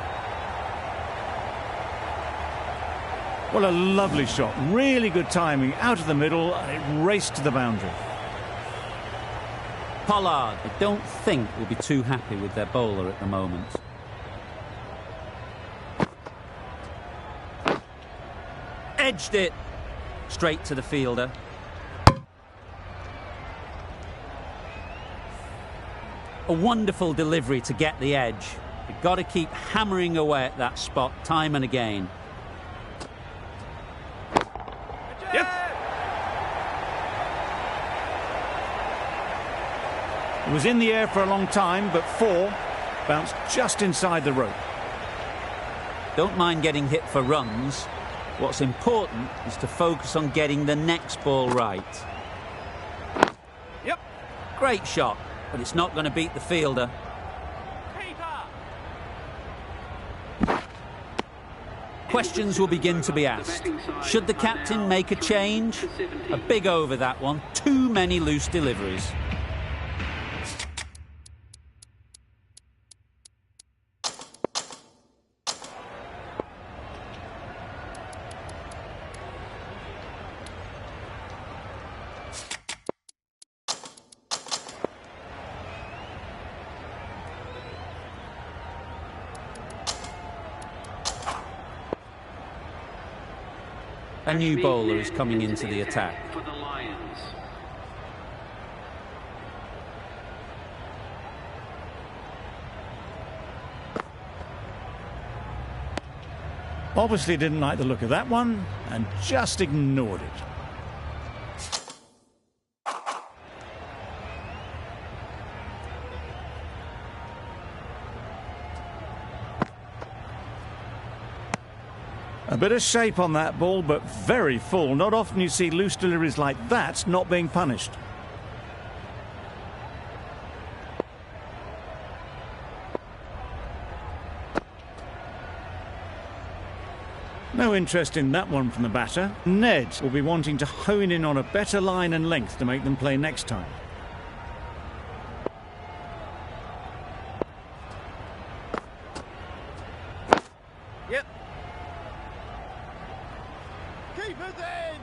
B: Well, a lovely shot. Really good timing. Out of the middle, and it raced to the boundary.
A: Pollard, I don't think, will be too happy with their bowler at the moment. Edged it. Straight to the fielder. A wonderful delivery to get the edge. You've got to keep hammering away at that spot time and again.
C: Yep.
B: It was in the air for a long time, but 4 bounced just inside the rope.
A: Don't mind getting hit for runs. What's important is to focus on getting the next ball right.
C: Yep.
A: Great shot, but it's not going to beat the fielder.
C: Keeper.
A: Questions will begin to be asked. Should the captain make a change? A big over that one. Too many loose deliveries. A new bowler is coming into the attack.
G: For the Lions.
B: Obviously didn't like the look of that one and just ignored it. A bit of shape on that ball, but very full. Not often you see loose deliveries like that not being punished. No interest in that one from the batter. Ned will be wanting to hone in on a better line and length to make them play next time.
C: Yep. Keeper's in.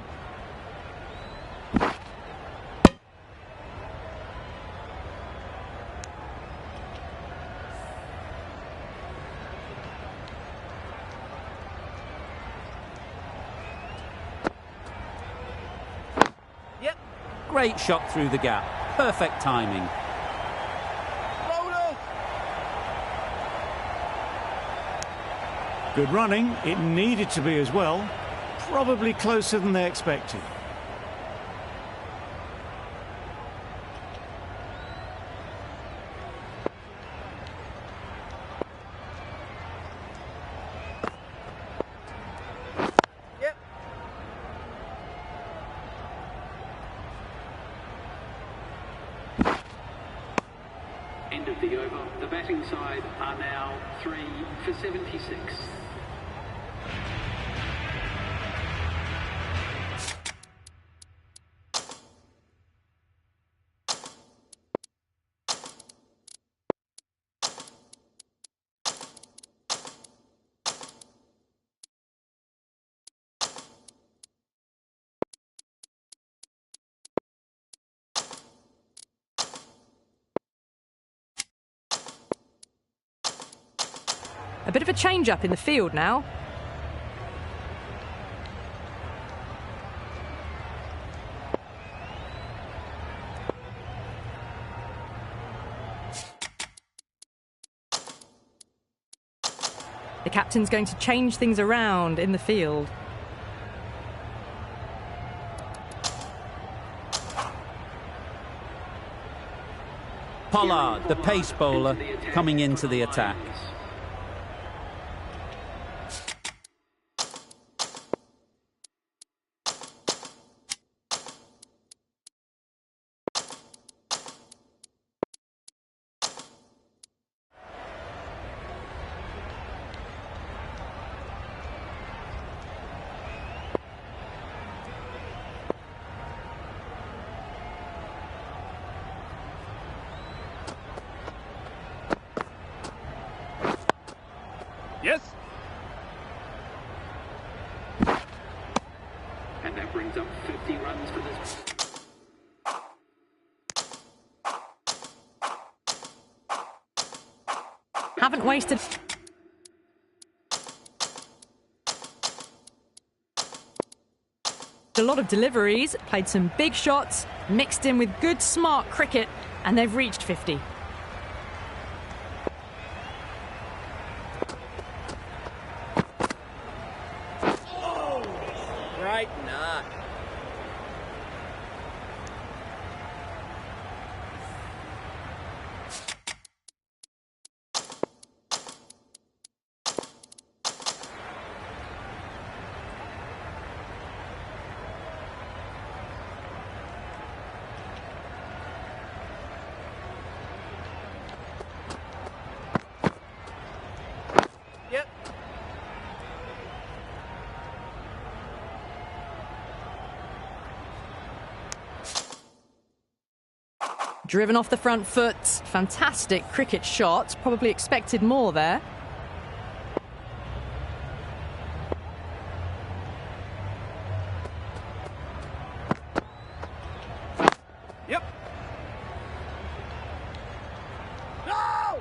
C: Yep.
A: Great shot through the gap. Perfect timing.
C: Bowler.
B: Good running. It needed to be as well. Probably closer than they expected.
C: Yep.
G: End of the over. The batting side are now 3 for 76.
E: A bit of a change-up in the field now. The captain's going to change things around in the field.
A: Pollard, the pace bowler, coming into the attack.
C: Yes.
G: And that brings up 50 runs for this.
E: Haven't wasted. A lot of deliveries, played some big shots, mixed in with good, smart cricket, and they've reached 50.
C: Right, nah. Yep.
E: Driven off the front foot, fantastic cricket shot, probably expected more there.
C: Yep. No!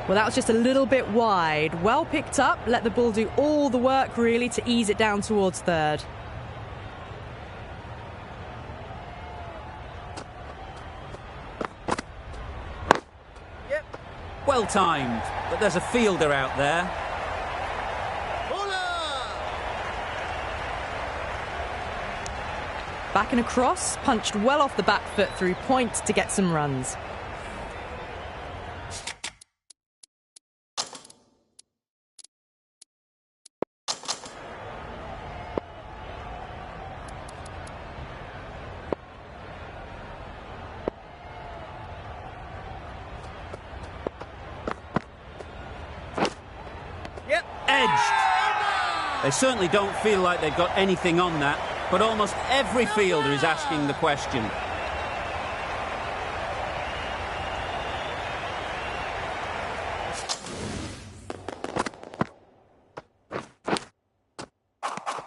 E: Well, that was just a little bit wide. Well picked up, let the ball do all the work really to ease it down towards third.
C: Yep.
A: Well timed, but there's a fielder out there.
C: Bowler!
E: Back and across, punched well off the back foot through point to get some runs.
C: Yep.
A: Edged. They certainly don't feel like they've got anything on that, but almost every fielder is asking the question.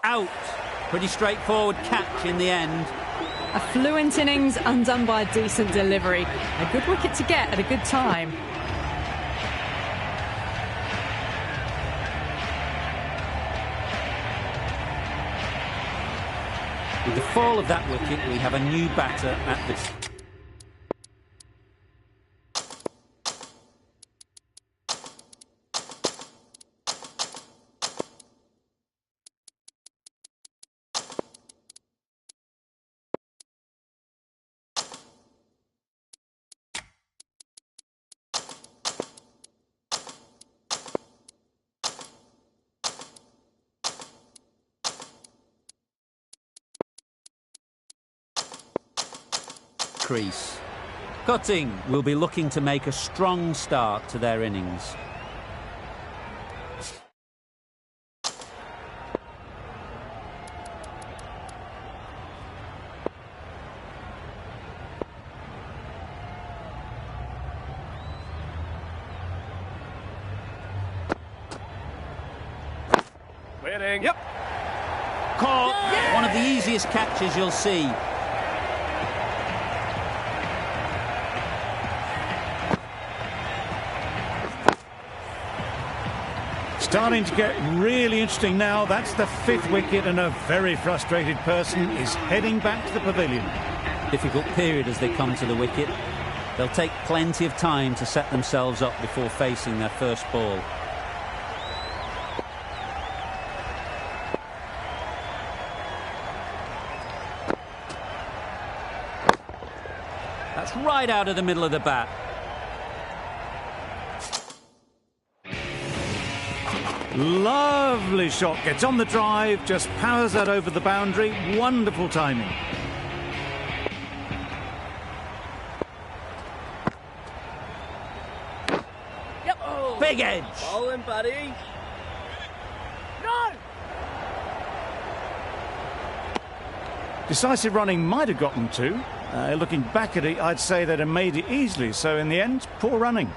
A: Out. Pretty straightforward catch in the end.
E: A fluent innings undone by a decent delivery. A good wicket to get at a good time.
A: With the fall of that wicket, we have a new batter at this. Crease. Cutting will be looking to make a strong start to their innings.
C: Waiting. Yep.
A: Caught. One of the easiest catches you'll see.
B: starting to get really interesting now. That's the 5th wicket, and a very frustrated person is heading back to the pavilion.
A: Difficult period as they come to the wicket. They'll take plenty of time to set themselves up before facing their first ball. That's right out of the middle of the bat.
B: Lovely shot, gets on the drive, just powers that over the boundary. Wonderful timing.
C: Yep. Oh.
A: Big edge.
C: Bowling, buddy. No!
B: Decisive running might have got them too. Looking back at it, I'd say they'd have made it easily. So in the end, poor running.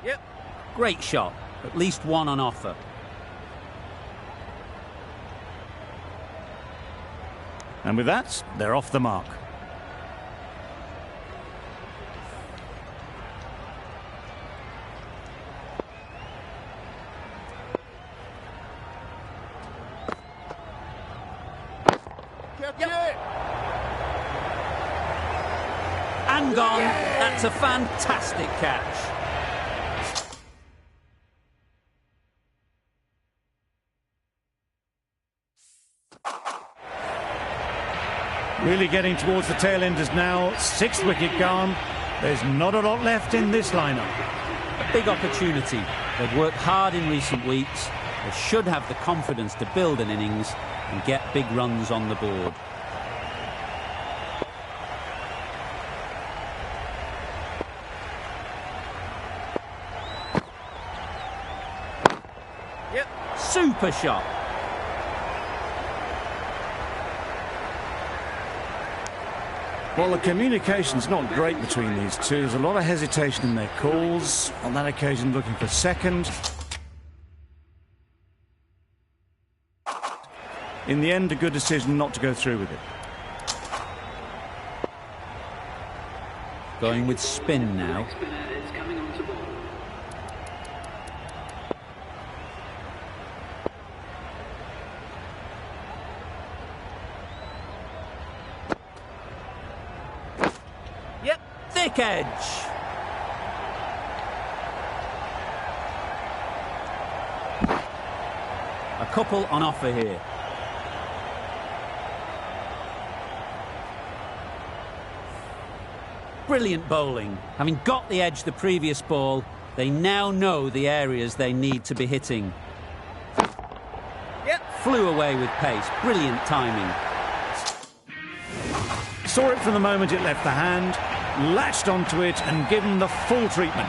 C: Yep.
A: Great shot. At least one on offer.
B: And with that, they're off the mark.
A: And gone. That's a fantastic catch.
B: Really getting towards the tail enders now. 6th wicket gone. There's not a lot left in this lineup.
A: A big opportunity. They've worked hard in recent weeks. They should have the confidence to build an innings and get big runs on the board.
C: Yep.
A: Super shot.
B: Well, the communication's not great between these two. There's a lot of hesitation in their calls. On that occasion, looking for second. In the end, a good decision not to go through with it.
A: Going with spin now.
G: Spinner is coming on to ball.
C: Yep.
A: Thick edge. A couple on offer here. Brilliant bowling. Having got the edge the previous ball, they now know the areas they need to be hitting.
C: Yep.
A: Flew away with pace. Brilliant timing.
B: Saw it from the moment it left the hand, latched onto it and given the full treatment.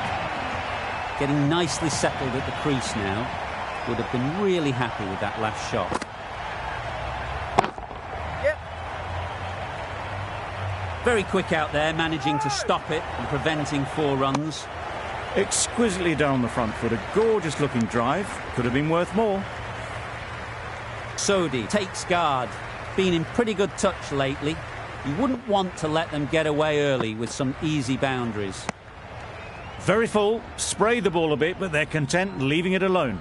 A: Getting nicely settled at the crease now. Would have been really happy with that last shot.
C: Yep.
A: Very quick out there, managing to stop it and preventing 4 runs.
B: Exquisitely done on the front foot. A gorgeous looking drive. Could have been worth more.
A: Sodhi takes guard. Been in pretty good touch lately. You wouldn't want to let them get away early with some easy boundaries.
B: Very full. Sprayed the ball a bit, but they're content leaving it alone.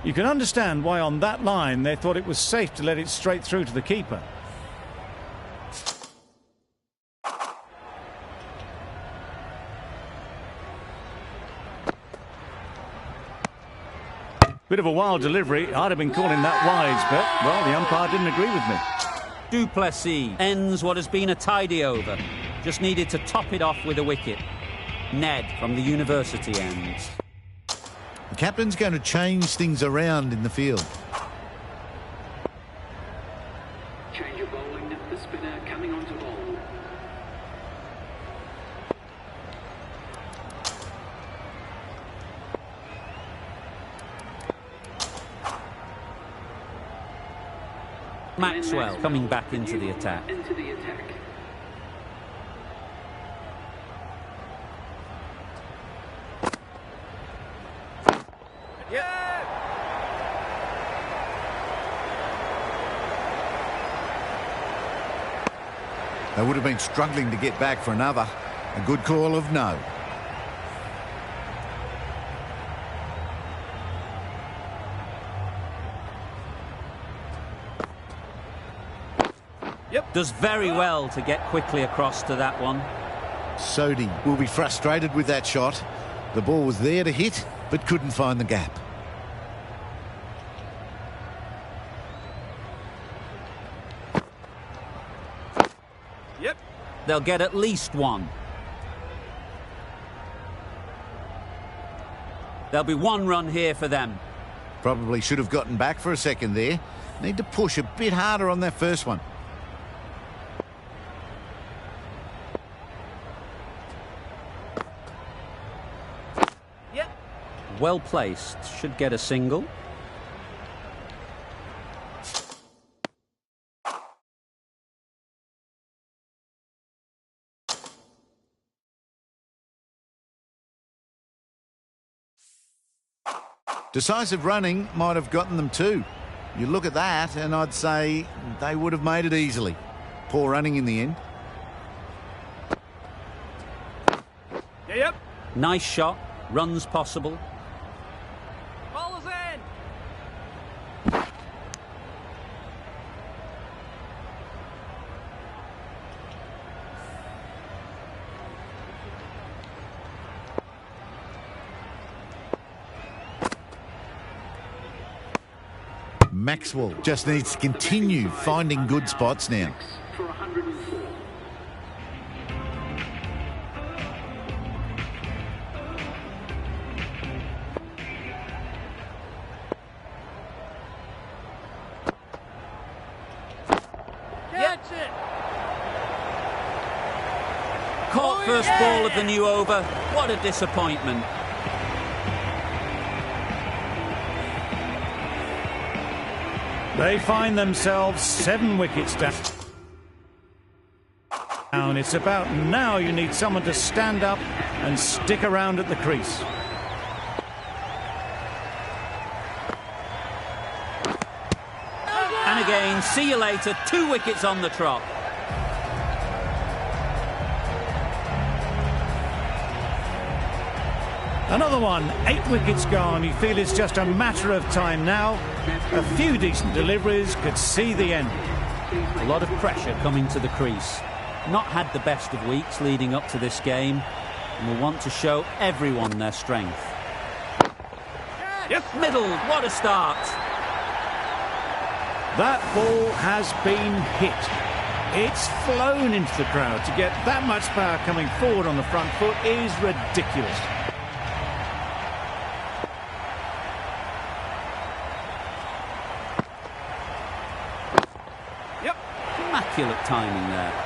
B: You can understand why on that line they thought it was safe to let it straight through to the keeper. Bit of a wild delivery. I'd have been calling that wise, but, well, the umpire didn't agree with me.
A: Du Plessis ends what has been a tidy over. Just needed to top it off with a wicket. Ned from the university ends.
D: The captain's going to change things around in the field.
G: Change of bowling, the spinner coming on to ball.
A: Maxwell coming back into the attack.
G: Into the attack.
D: They would have been struggling to get back for another. A good call of no.
C: Yep.
A: Does very well to get quickly across to that one.
D: Sodhi will be frustrated with that shot. The ball was there to hit, but couldn't find the gap.
C: Yep.
A: They'll get at least one. There'll be one run here for them.
D: Probably should have gotten back for a second there. Need to push a bit harder on that first one.
C: Yep.
A: Well placed. Should get a single.
D: Decisive running might have gotten them too. You look at that and I'd say they would have made it easily. Poor running in the end.
C: Yep.
A: Nice shot. Runs possible.
C: Ball is in.
D: Maxwell just needs to continue finding good spots now.
G: For 104.
C: That's it.
A: Caught first ball of the new over. What a disappointment.
B: They find themselves 7 wickets down. It's about now you need someone to stand up and stick around at the crease.
A: And again, see you later. 2 wickets on the trot.
B: Another one, 8 wickets gone. You feel it's just a matter of time now. A few decent deliveries could see the end.
A: A lot of pressure coming to the crease. Not had the best of weeks leading up to this game, and will want to show everyone their strength.
C: Yep.
A: Middle, what a start.
B: That ball has been hit. It's flown into the crowd. To get that much power coming forward on the front foot is ridiculous.
C: Yep.
A: Immaculate timing there.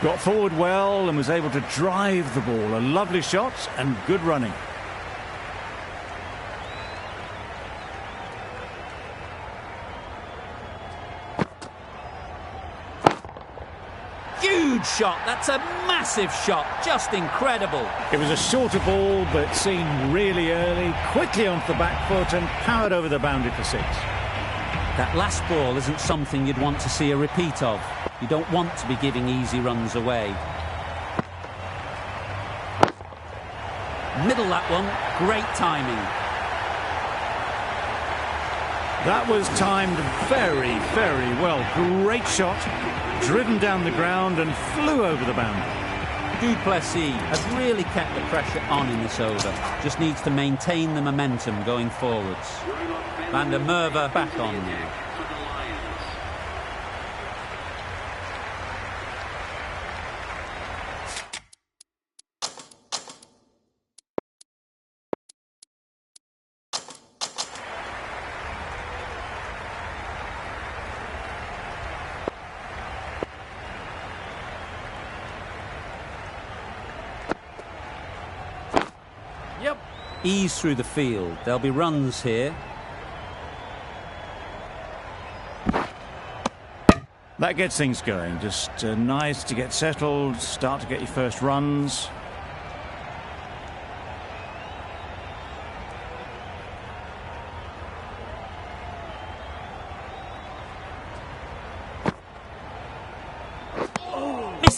B: Got forward well and was able to drive the ball. A lovely shot and good running.
A: Huge shot. That's a massive shot. Just incredible.
B: It was a shorter ball, but seen really early, quickly onto the back foot and powered over the boundary for 6.
A: That last ball isn't something you'd want to see a repeat of. You don't want to be giving easy runs away. Middle that one. Great timing.
B: That was timed very, very well. Great shot, driven down the ground and flew over the boundary.
A: Du Plessis has really kept the pressure on in this over. Just needs to maintain the momentum going forwards. Van der Merwe back on now.
C: Yep.
A: Ease through the field. There'll be runs here.
B: That gets things going. Just nice to get settled, start to get your first runs.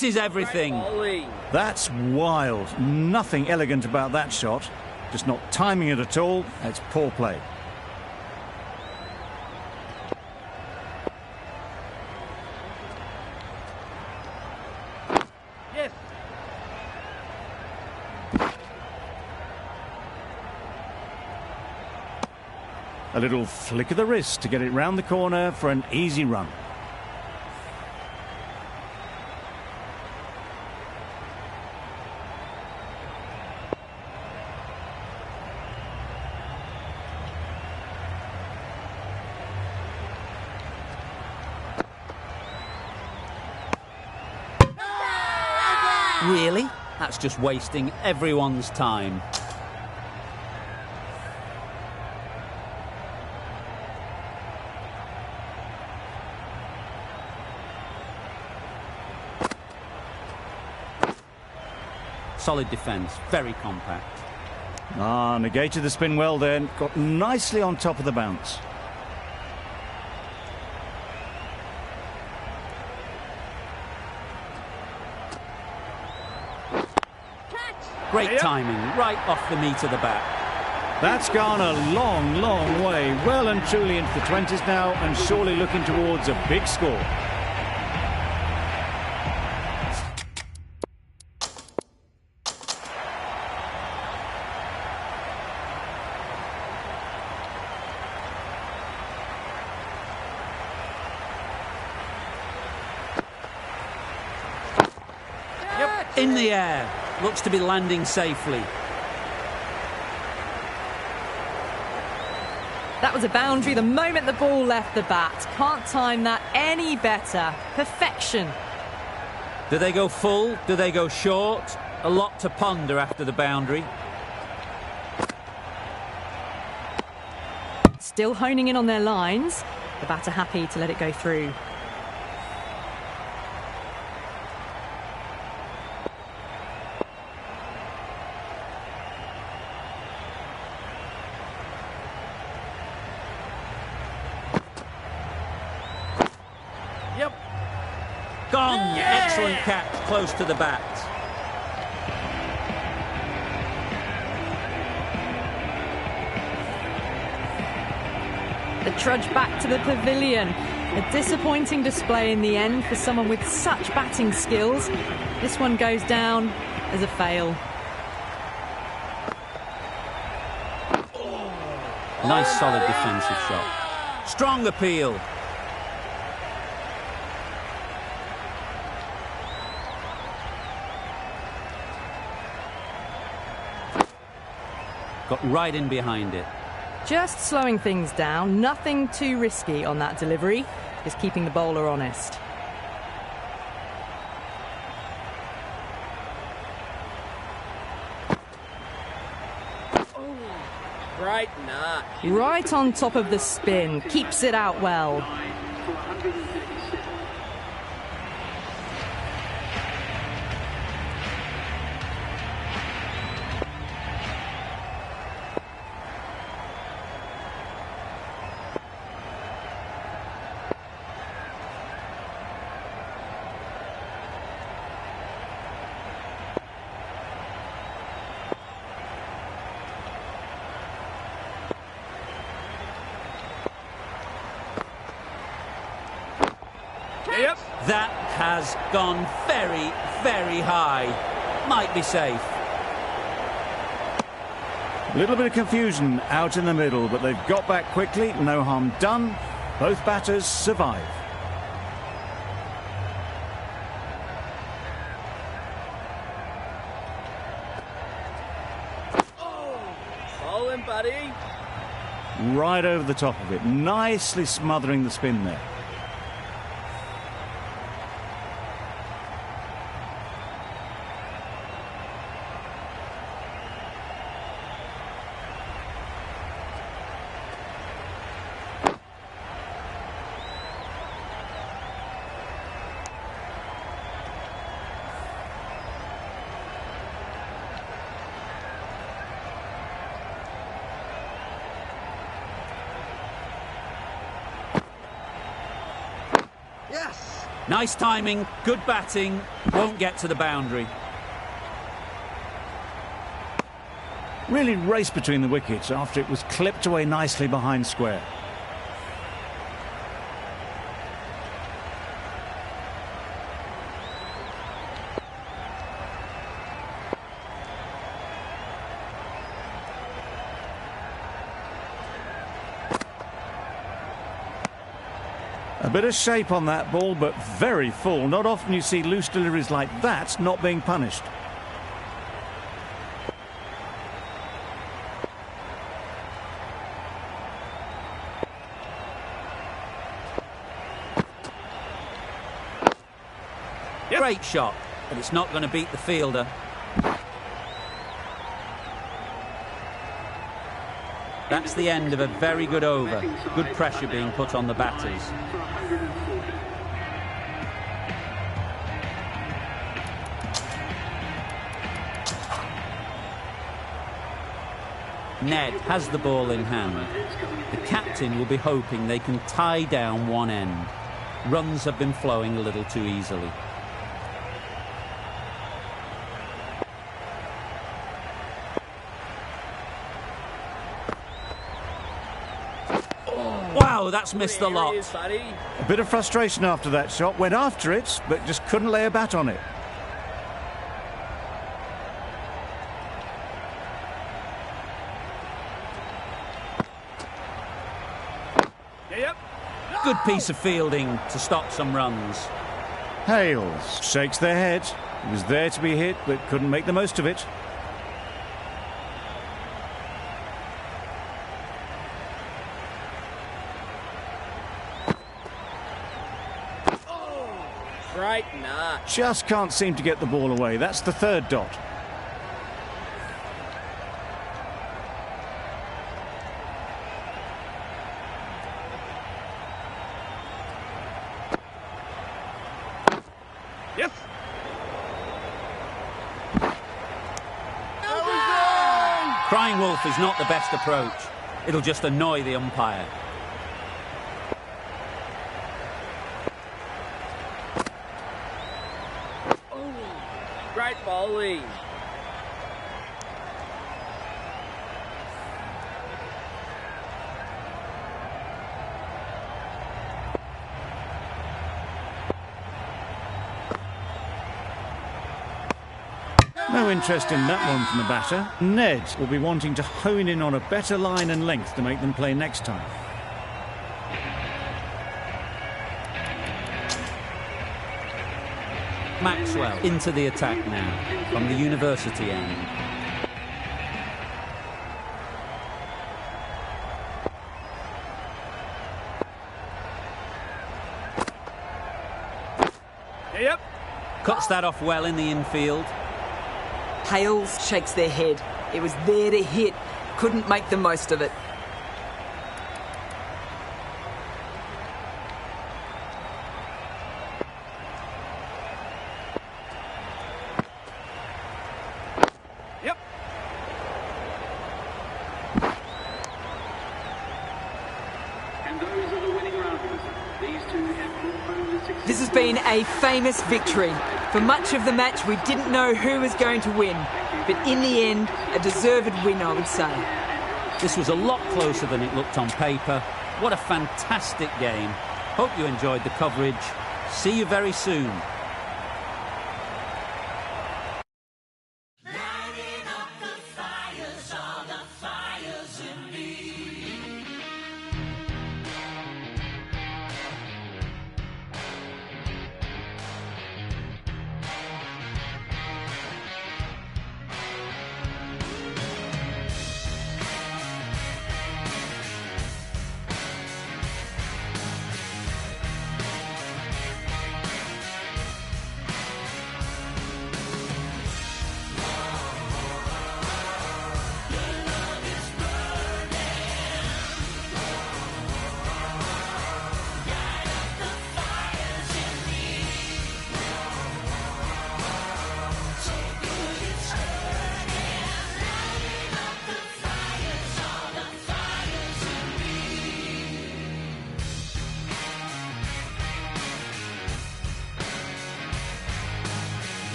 A: misses everything.
C: Bowling.
B: That's wild. Nothing elegant about that shot. Just not timing it at all. It's poor play.
C: Yes.
B: A little flick of the wrist to get it round the corner for an easy run.
A: Really? That's just wasting everyone's time. Solid defence, very compact.
B: Negated the spin well then. Got nicely on top of the bounce.
A: Great timing, right off the meat of the bat.
B: That's gone a long, long way. Well and truly into the 20s now, and surely looking towards a big score.
A: In the air. Looks to be landing safely.
E: That was a boundary the moment the ball left the bat. Can't time that any better. Perfection.
A: Do they go full? Do they go short? A lot to ponder after the boundary.
E: Still honing in on their lines. The batter happy to let it go through.
A: Gone! Excellent catch, close to the bat.
E: The trudge back to the pavilion. A disappointing display in the end for someone with such batting skills. This one goes down as a fail.
A: Nice solid defensive shot. Strong appeal. Got right in behind it.
E: Just slowing things down, nothing too risky on that delivery, just keeping the bowler honest.
C: Right nut.
E: Right on top of the spin, keeps it out well.
G: For 137.
C: Yep.
A: That has gone very, very high. Might be safe.
B: A little bit of confusion out in the middle, but they've got back quickly. No harm done. Both batters survive.
C: Bowling, buddy.
B: Right over the top of it. Nicely smothering the spin there.
A: Nice timing, good batting, won't get to the boundary.
B: Really raced between the wickets after it was clipped away nicely behind square. A bit of shape on that ball, but very full. Not often you see loose deliveries like that not being punished.
A: Great shot, but it's not going to beat the fielder. That's the end of a very good over. Good pressure being put on the batters. Ned has the ball in hand. The captain will be hoping they can tie down one end. Runs have been flowing a little too easily. Wow, that's missed the lot.
B: A bit of frustration after that shot. Went after it, but just couldn't lay a bat on it.
A: Good piece of fielding to stop some runs.
B: Hales shakes their head. He was there to be hit, but couldn't make the most of it.
C: Great nut.
B: Just can't seem to get the ball away. That's the third dot.
C: Yes.
A: Crying wolf is not the best approach. It'll just annoy the umpire.
C: Great bowling.
B: No interest in that one from the batter. Ned will be wanting to hone in on a better line and length to make them play next time.
A: Maxwell into the attack now from the university end.
C: Yep.
A: Cuts that off well in the infield.
F: Hales shakes their head. It was there to hit. Couldn't make the most of it.
C: Yep.
G: And those are the winning runs. These two have brought home the 60.
F: This has been a famous victory. For much of the match, we didn't know who was going to win. But in the end, a deserved win, I would say.
A: This was a lot closer than it looked on paper. What a fantastic game. Hope you enjoyed the coverage. See you very soon.